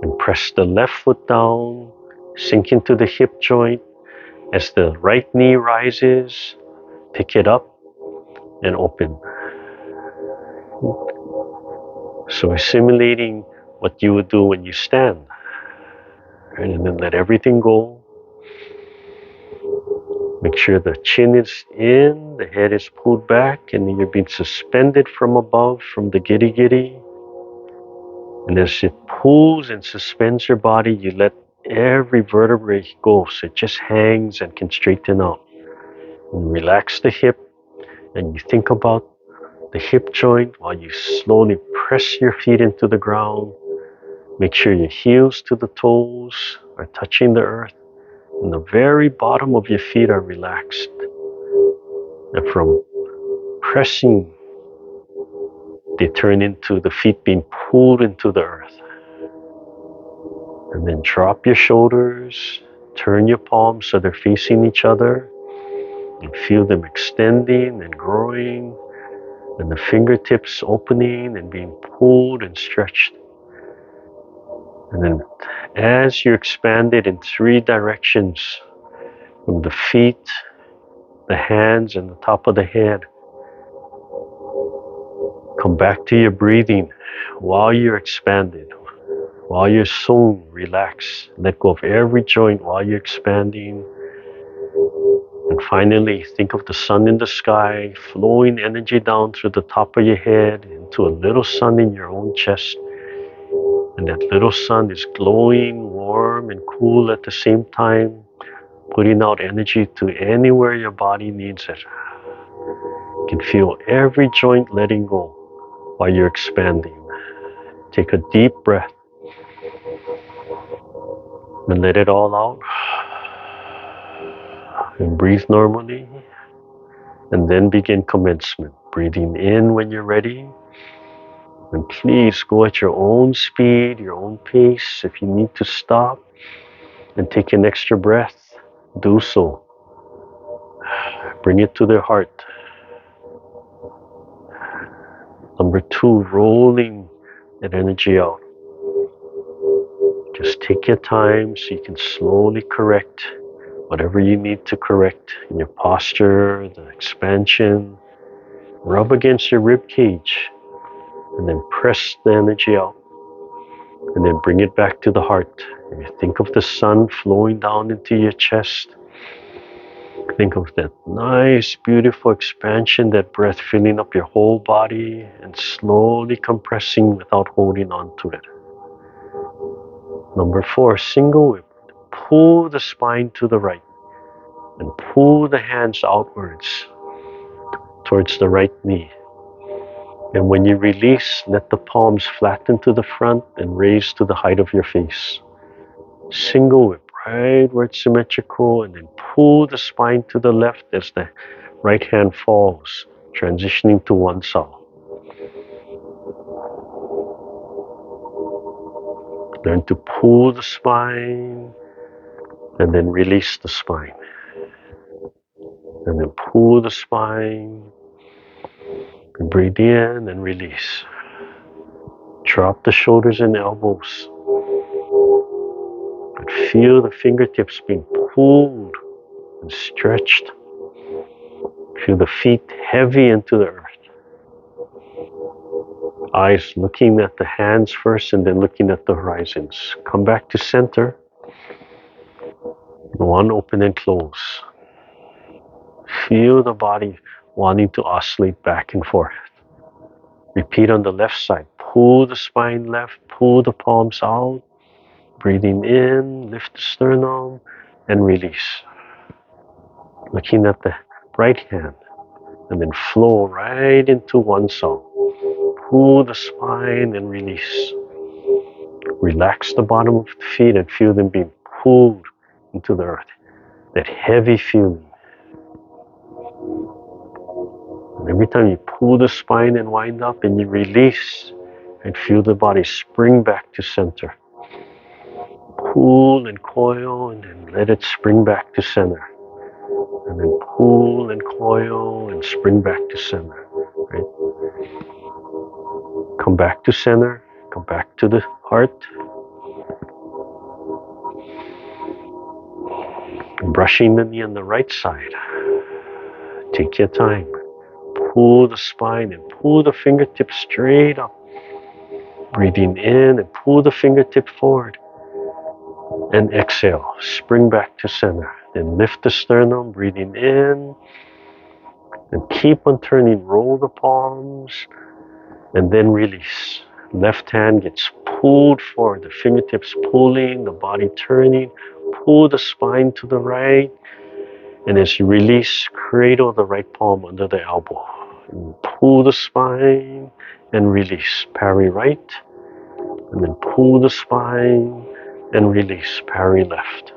And press the left foot down. Sink into the hip joint. As the right knee rises, pick it up and open. So we're simulating what you would do when you stand. Right? And then let everything go. Make sure the chin is in, the head is pulled back, and you're being suspended from above, from the giddy. And as it pulls and suspends your body, you let every vertebrae go, so it just hangs and can straighten out. And relax the hip, and you think about the hip joint while you slowly press your feet into the ground. Make sure your heels to the toes are touching the earth, and the very bottom of your feet are relaxed. And from pressing, they turn into the feet being pulled into the earth. And then drop your shoulders, turn your palms so they're facing each other, and feel them extending and growing. And the fingertips opening and being pulled and stretched. And then as you expand it in 3 directions, from the feet, the hands, and the top of the head, come back to your breathing while you're expanded. While you're so relaxed, let go of every joint while you're expanding. And finally, think of the sun in the sky, flowing energy down through the top of your head into a little sun in your own chest. And that little sun is glowing, warm and cool at the same time, putting out energy to anywhere your body needs it. You can feel every joint letting go while you're expanding. Take a deep breath and let it all out. And breathe normally. And then begin commencement. Breathing in when you're ready. And please go at your own speed, your own pace. If you need to stop and take an extra breath, do so. Bring it to the heart. Number 2, rolling that energy out. Just take your time so you can slowly correct whatever you need to correct in your posture, the expansion. Rub against your rib cage and then press the energy out. And then bring it back to the heart. And you think of the sun flowing down into your chest. Think of that nice, beautiful expansion, that breath filling up your whole body and slowly compressing without holding on to it. Number 4, single whip. Pull the spine to the right and pull the hands outwards towards the right knee. And when you release, let the palms flatten to the front and raise to the height of your face. Single whip right where it's symmetrical, and then pull the spine to the left as the right hand falls, transitioning to one side. Learn to pull the spine and then release the spine. And then pull the spine and breathe in and release. Drop the shoulders and elbows. And feel the fingertips being pulled and stretched. Feel the feet heavy into the earth. Eyes looking at the hands first and then looking at the horizons. Come back to center. One, open and close. Feel the body wanting to oscillate back and forth. Repeat on the left side. Pull the spine left, pull the palms out. Breathing in, lift the sternum and release. Looking at the right hand and then flow right into one side. Pull the spine and release. Relax the bottom of the feet and feel them being pulled into the earth. That heavy feeling. And every time you pull the spine and wind up and you release and feel the body spring back to center. Pull and coil and then let it spring back to center. And then pull and coil and spring back to center. Right? Come back to center. Come back to the heart. Brushing the knee on the right side. Take your time. Pull the spine and pull the fingertips straight up. Breathing in and pull the fingertip forward. And exhale. Spring back to center. Then lift the sternum. Breathing in. And keep on turning. Roll the palms. And then release. Left hand gets pulled forward. The fingertips pulling. The body turning. Pull the spine to the right. And as you release, cradle the right palm under the elbow. And pull the spine and release. Parry right. And then pull the spine and release. Parry left.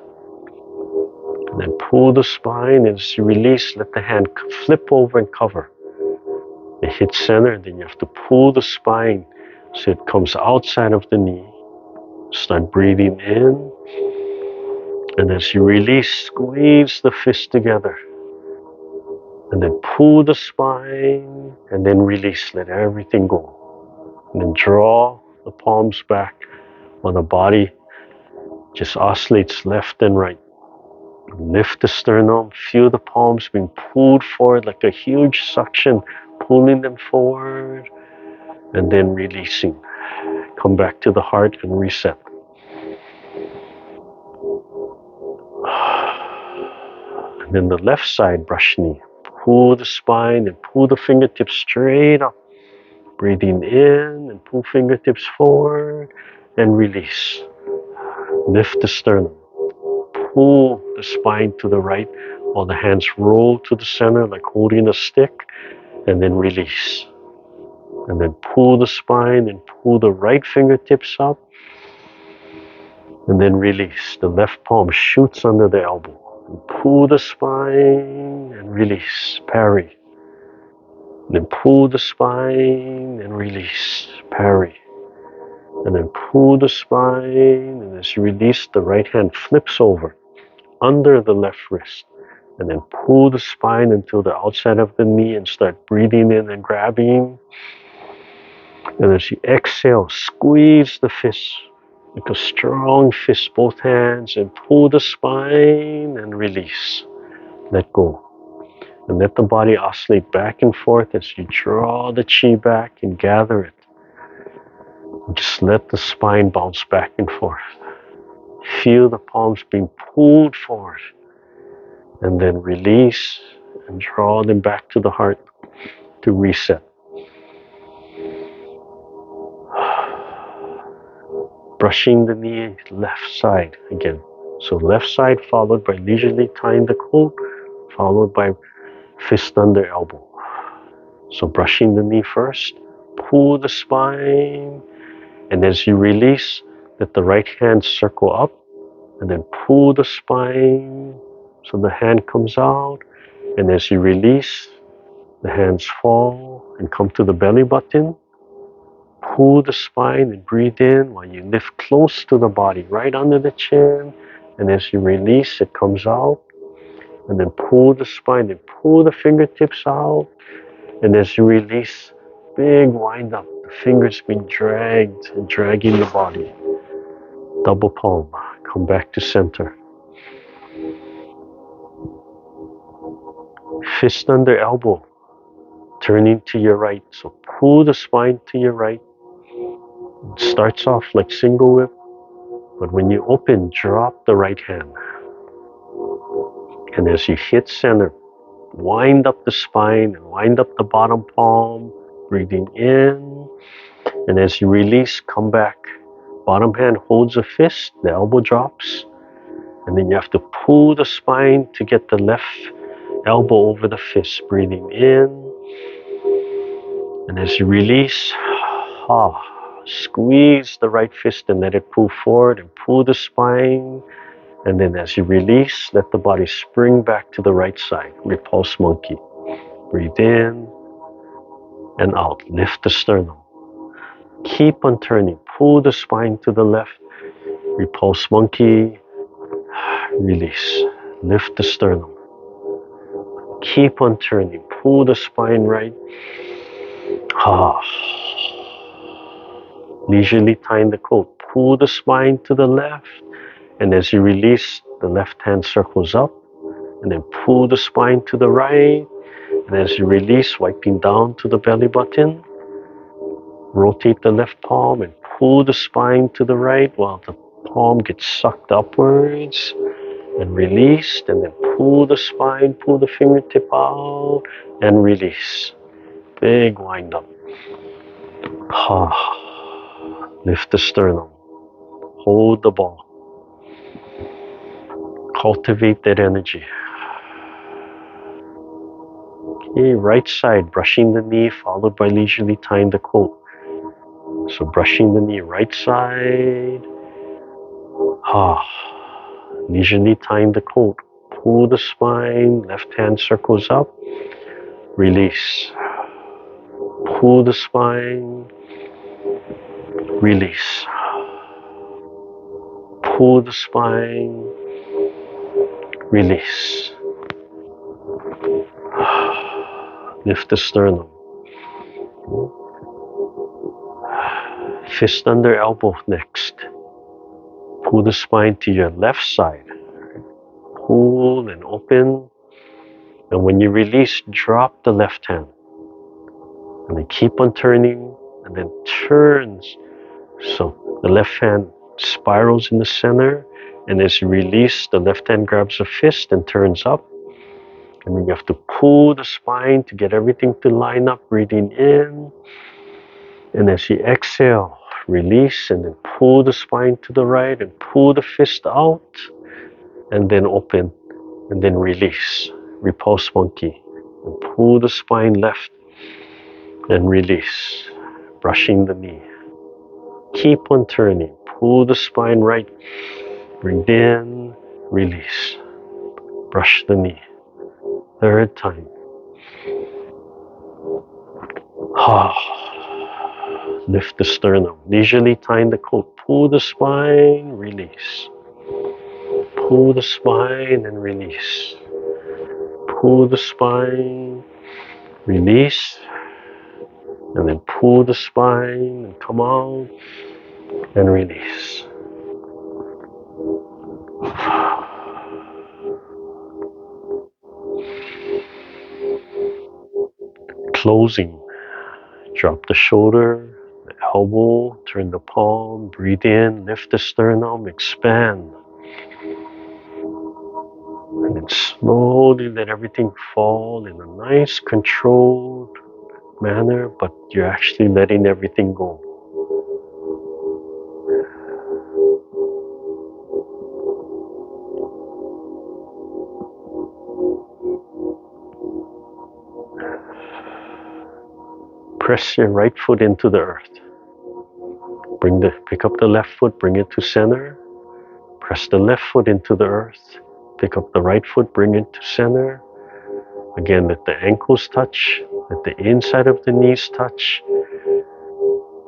And then pull the spine. And as you release, let the hand flip over and cover. It hits center. Then you have to pull the spine so it comes outside of the knee. Start breathing in. And as you release, squeeze the fist together. And then pull the spine and then release. Let everything go. And then draw the palms back while the body just oscillates left and right. Lift the sternum. Feel the palms being pulled forward like a huge suction, pulling them forward and then releasing. Come back to the heart and reset. And then the left side, brush knee. Pull the spine and pull the fingertips straight up. Breathing in and pull fingertips forward and release. Lift the sternum. Pull the spine to the right while the hands roll to the center like holding a stick and then release. And then pull the spine and pull the right fingertips up and then release. The left palm shoots under the elbow. And pull the spine and release. Parry. Then pull the spine and release. Parry. And then pull the spine, and as you release, the right hand flips over under the left wrist. And then pull the spine until the outside of the knee and start breathing in and grabbing. And as you exhale, squeeze the fist like a strong fist, both hands, and pull the spine and release. Let go. And let the body oscillate back and forth as you draw the chi back and gather it. And just let the spine bounce back and forth. Feel the palms being pulled forward and then release and draw them back to the heart to reset. Brushing the knee left side again. So left side followed by leisurely tying the coat, followed by fist under elbow. So brushing the knee first, pull the spine, and as you release, let the right hand circle up and then pull the spine so the hand comes out. And as you release, the hands fall and come to the belly button. Pull the spine and breathe in while you lift close to the body, right under the chin. And as you release, it comes out. And then pull the spine and pull the fingertips out. And as you release, big wind up. The fingers being dragged and dragging the body. Double palm. Come back to center. Fist under elbow. Turning to your right. So pull the spine to your right. It starts off like single whip. But when you open, drop the right hand. And as you hit center, wind up the spine and wind up the bottom palm, breathing in. And as you release, come back. Bottom hand holds a fist, the elbow drops. And then you have to pull the spine to get the left elbow over the fist, breathing in. And as you release, squeeze the right fist and let it pull forward and pull the spine. And then as you release, let the body spring back to the right side. Repulse monkey. Breathe in and out. Lift the sternum. Keep on turning. Pull the spine to the left. Repulse monkey. Release. Lift the sternum. Keep on turning. Pull the spine right. Leisurely tying the coat. Pull the spine to the left. And as you release, the left hand circles up. And then pull the spine to the right. And as you release, wiping down to the belly button. Rotate the left palm and pull the spine to the right while the palm gets sucked upwards. And released. And then pull the spine, pull the fingertip out. And release. Big wind up. Lift the sternum. Hold the ball. Cultivate that energy. Okay, right side, brushing the knee, followed by leisurely tying the coat. So brushing the knee, right side. Leisurely tying the coat. Pull the spine, left hand circles up. Release. Pull the spine. Release. Pull the spine. Release. Lift the sternum. Fist under elbow next. Pull the spine to your left side. Pull and open. And when you release, drop the left hand. And then keep on turning and then turns. So the left hand spirals in the center. And as you release, the left hand grabs a fist and turns up. And then you have to pull the spine to get everything to line up, breathing in. And as you exhale, release and then pull the spine to the right and pull the fist out. And then open and then release. Repulse monkey. And pull the spine left and release. Brushing the knee. Keep on turning. Pull the spine right. Breathe in, release. Brush the knee. Third time. Lift the sternum. Leisurely tying the coat. Pull the spine, release. Pull the spine and release. Pull the spine, release. And then pull the spine and come out and release. Closing. Drop the shoulder, the elbow, turn the palm, breathe in, lift the sternum, expand. And then slowly let everything fall in a nice controlled manner, but you're actually letting everything go. Press your right foot into the earth. Pick up the left foot, bring it to center. Press the left foot into the earth. Pick up the right foot, bring it to center. Again, let the ankles touch. Let the inside of the knees touch.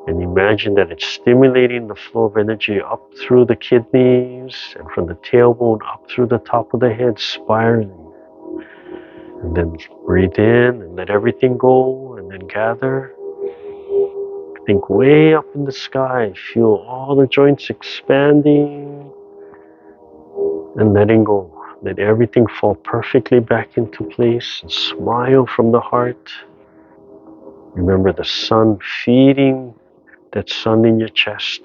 And imagine that it's stimulating the flow of energy up through the kidneys and from the tailbone up through the top of the head, spiraling. And then breathe in and let everything go and then gather. Think way up in the sky. Feel all the joints expanding and letting go. Let everything fall perfectly back into place and smile from the heart. Remember the sun feeding that sun in your chest.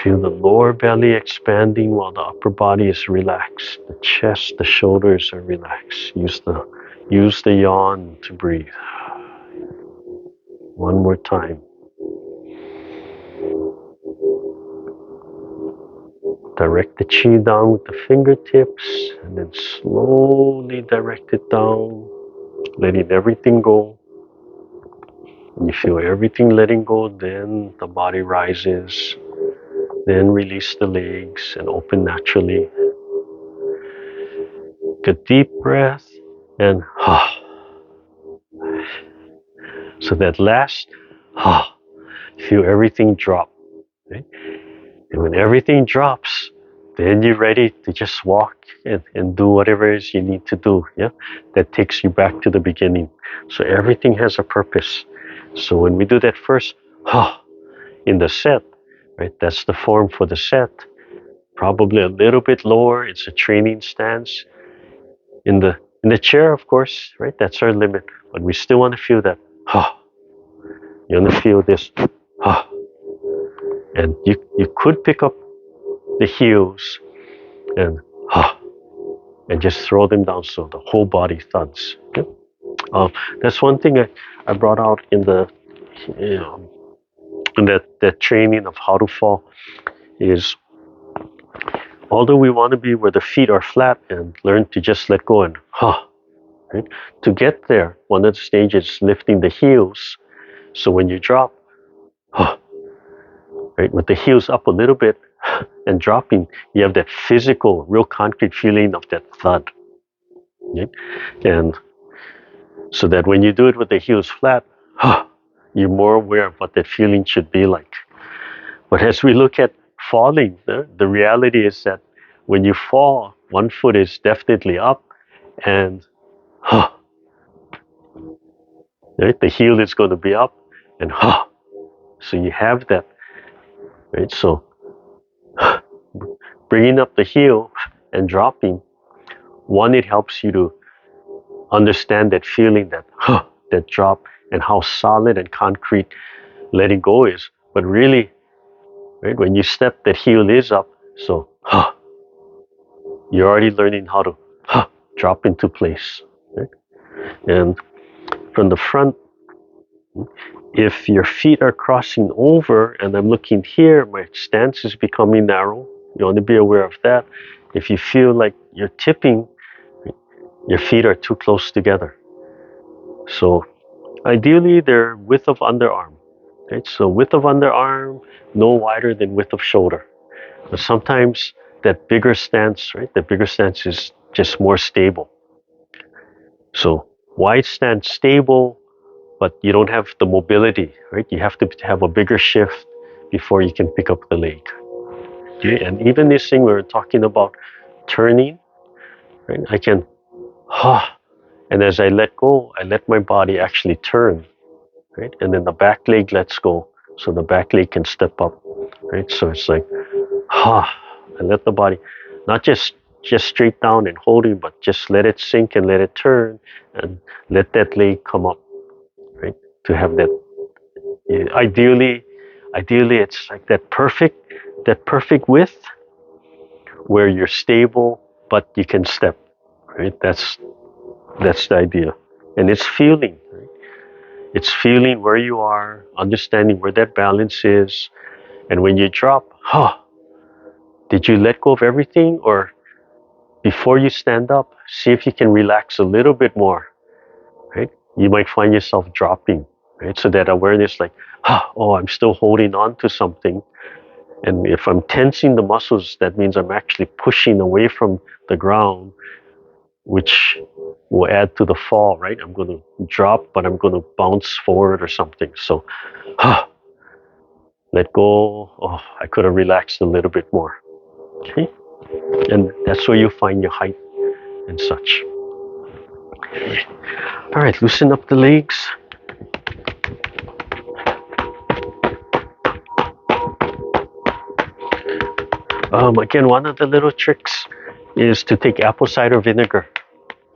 Feel the lower belly expanding while the upper body is relaxed. The chest, the shoulders are relaxed. Use the yawn to breathe. One more time. Direct the chi down with the fingertips and then slowly direct it down, letting everything go. When you feel everything letting go, then the body rises. Then release the legs and open naturally. Take a deep breath and So that last feel everything drop. Right? And when everything drops, then you're ready to just walk and do whatever it is you need to do. Yeah, that takes you back to the beginning. So everything has a purpose. So when we do that first, in the set, right? That's the form for the set. Probably a little bit lower. It's a training stance. In the chair, of course, right? That's our limit. But we still want to feel that. You want to feel this. And you could pick up the heels and just throw them down so the whole body thuds. Okay? That's one thing I brought out in the in that training of how to fall is, although we want to be where the feet are flat and learn to just let go and right? To get there, one of the stages is lifting the heels. So when you drop, right, with the heels up a little bit and dropping, you have that physical, real concrete feeling of that thud. Right? And so that when you do it with the heels flat, you're more aware of what that feeling should be like. But as we look at falling, the reality is that when you fall, one foot is definitely up, and right, the heel is going to be up, and so you have that, right? So bringing up the heel and dropping, one, it helps you to understand that feeling, that drop, and how solid and concrete letting go is. But really, right, when you step, that heel is up, so you're already learning how to drop into place, right? And from the front, if your feet are crossing over and I'm looking here, my stance is becoming narrow. You want to be aware of that. If you feel like you're tipping, your feet are too close together. So ideally, they're width of underarm. Right? So width of underarm, no wider than width of shoulder. But sometimes that bigger stance, right? The bigger stance is just more stable. So wide stance stable, but you don't have the mobility, right? You have to have a bigger shift before you can pick up the leg. Okay? And even this thing we were talking about turning, right? I can, and as I let go, I let my body actually turn, right? And then the back leg lets go, so the back leg can step up, right? So it's like, I let the body, not just straight down and holding, but just let it sink and let it turn, and let that leg come up, right? To have that, ideally, it's like that perfect width where you're stable, but you can step, right? That's the idea, and it's feeling, right? It's feeling where you are, understanding where that balance is, and when you drop, did you let go of everything, or before you stand up, see if you can relax a little bit more, right? You might find yourself dropping, right? So that awareness, like, oh, I'm still holding on to something. And if I'm tensing the muscles, that means I'm actually pushing away from the ground, which will add to the fall, right? I'm going to drop, but I'm going to bounce forward or something. So, let go. Oh, I could have relaxed a little bit more. Okay? And that's where you find your height and such. All right, loosen up the legs. Again, one of the little tricks is to take apple cider vinegar.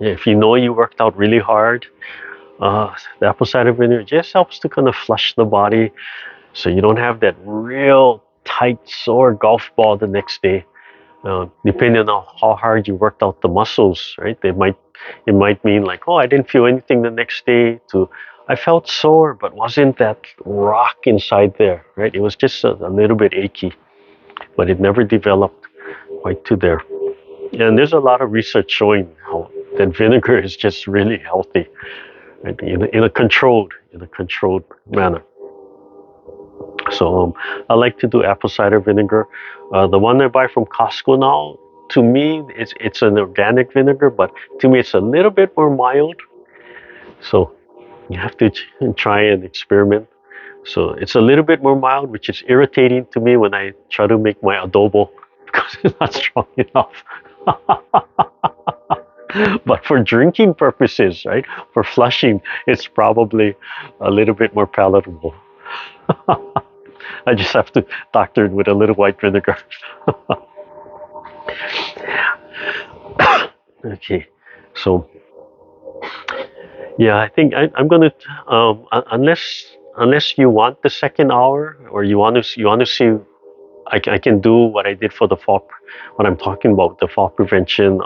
If you know you worked out really hard, the apple cider vinegar just helps to kind of flush the body, so you don't have that real tight, sore golf ball the next day. Depending on how hard you worked out the muscles, right? It might mean like, oh, I didn't feel anything the next day, to I felt sore, but wasn't that rock inside there, right? It was just a little bit achy, but it never developed quite to there. And there's a lot of research showing how that vinegar is just really healthy, right? In a controlled manner. So I like to do apple cider vinegar. The one I buy from Costco now, to me, it's an organic vinegar, but to me, it's a little bit more mild. So you have to try and experiment. So it's a little bit more mild, which is irritating to me when I try to make my adobo because it's not strong enough. But for drinking purposes, right, for flushing, it's probably a little bit more palatable. I just have to doctor it with a little white vinegar. Okay, so yeah, I think I'm gonna, unless you want the second hour, or you want to see, I can do what I did for the fall, when I'm talking about the fall prevention.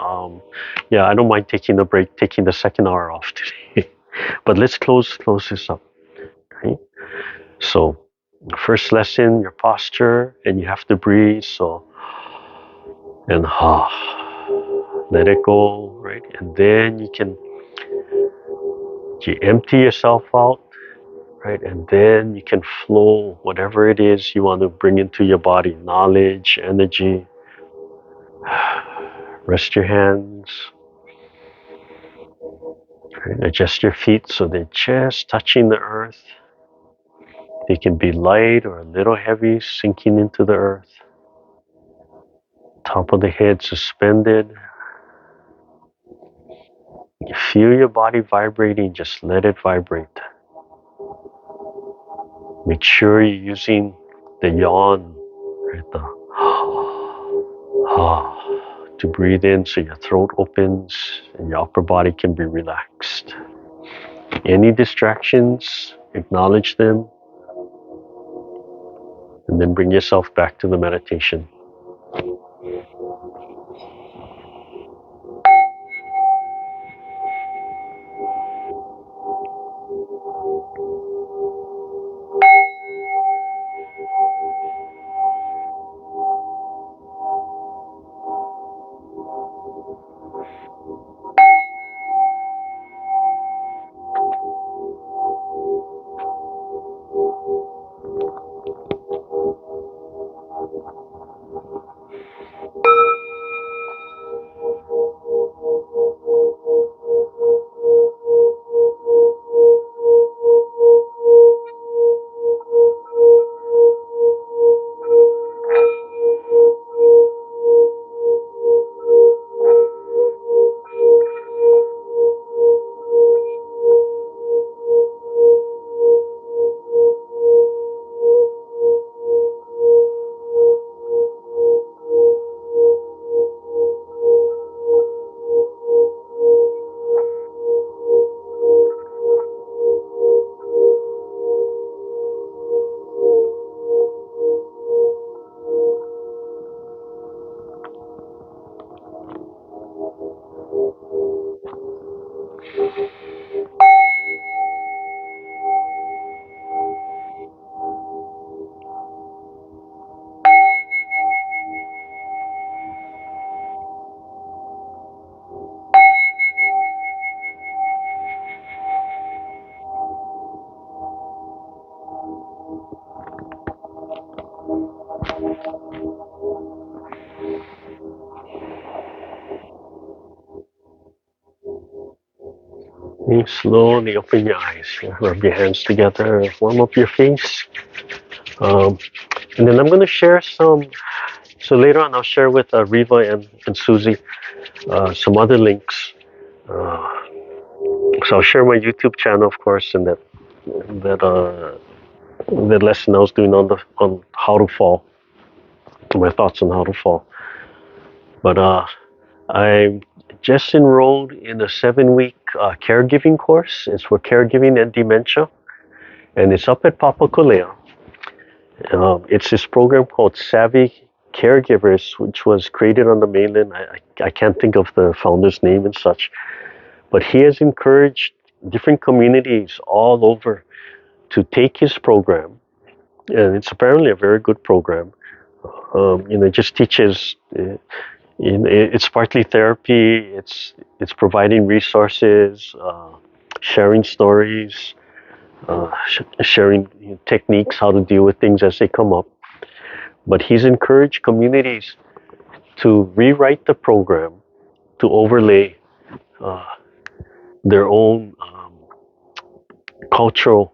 Yeah, I don't mind taking a break, taking the second hour off today. But let's close this up. Okay? So first lesson, your posture, and you have to breathe. So, and let it go, right? And then you empty yourself out, right? And then you can flow whatever it is you want to bring into your body, knowledge, energy. Rest your hands, right? Adjust your feet so they're just touching the earth. They can be light or a little heavy, sinking into the earth. Top of the head suspended. You feel your body vibrating, just let it vibrate. Make sure you're using the yawn, right? To breathe in so your throat opens and your upper body can be relaxed. Any distractions, acknowledge them, and then bring yourself back to the meditation. And slowly open your eyes. Rub your hands together, warm up your face. And then I'm going to share some. So later on, I'll share with Riva and Susie some other links. Uh, so I'll share my YouTube channel, of course, and that that lesson I was doing on how to fall, my thoughts on how to fall. But I'm just enrolled in a 7-week caregiving course. It's for caregiving and dementia, and it's up at Papakolea. It's this program called Savvy Caregivers, which was created on the mainland. I can't think of the founder's name and such, but he has encouraged different communities all over to take his program, and it's apparently a very good program. It just teaches. It's partly therapy. It's providing resources, sharing stories, sharing techniques how to deal with things as they come up. But he's encouraged communities to rewrite the program to overlay uh, their own cultural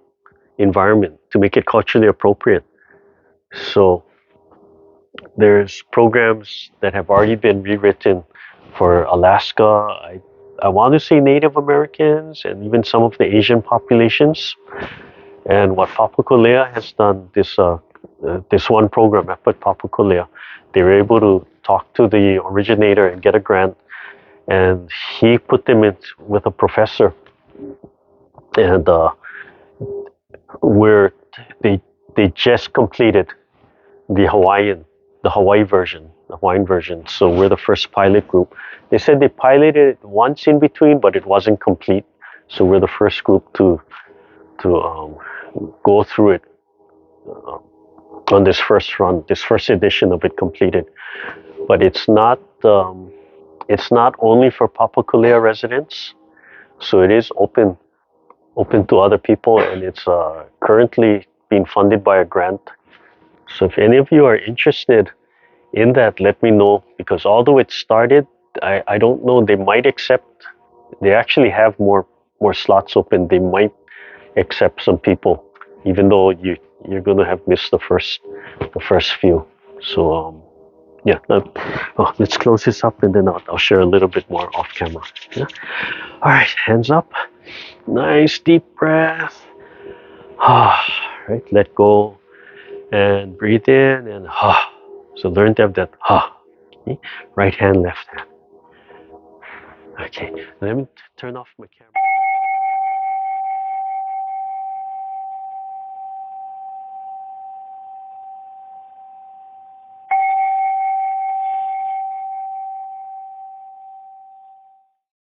environment to make it culturally appropriate. So there's programs that have already been rewritten for Alaska. I want to say Native Americans and even some of the Asian populations. And what Papakolea has done, this one program up at Papakolea, they were able to talk to the originator and get a grant. And he put them in with a professor. And where they just completed the Hawaiian version. So we're the first pilot group. They said they piloted it once in between, but it wasn't complete. So we're the first group to go through it on this first run, this first edition of it completed. But it's not only for Papakolea residents. So it is open to other people, and it's currently being funded by a grant. So if any of you are interested in that, let me know, because although it started, I don't know, they might accept, they actually have more slots open. They might accept some people, even though you're going to have missed the first few. So let's close this up, and then I'll share a little bit more off camera. Yeah? All right, hands up. Nice deep breath. Right, let go and breathe in and so learn to have that okay? Right hand, left hand. Okay, let me turn off my camera.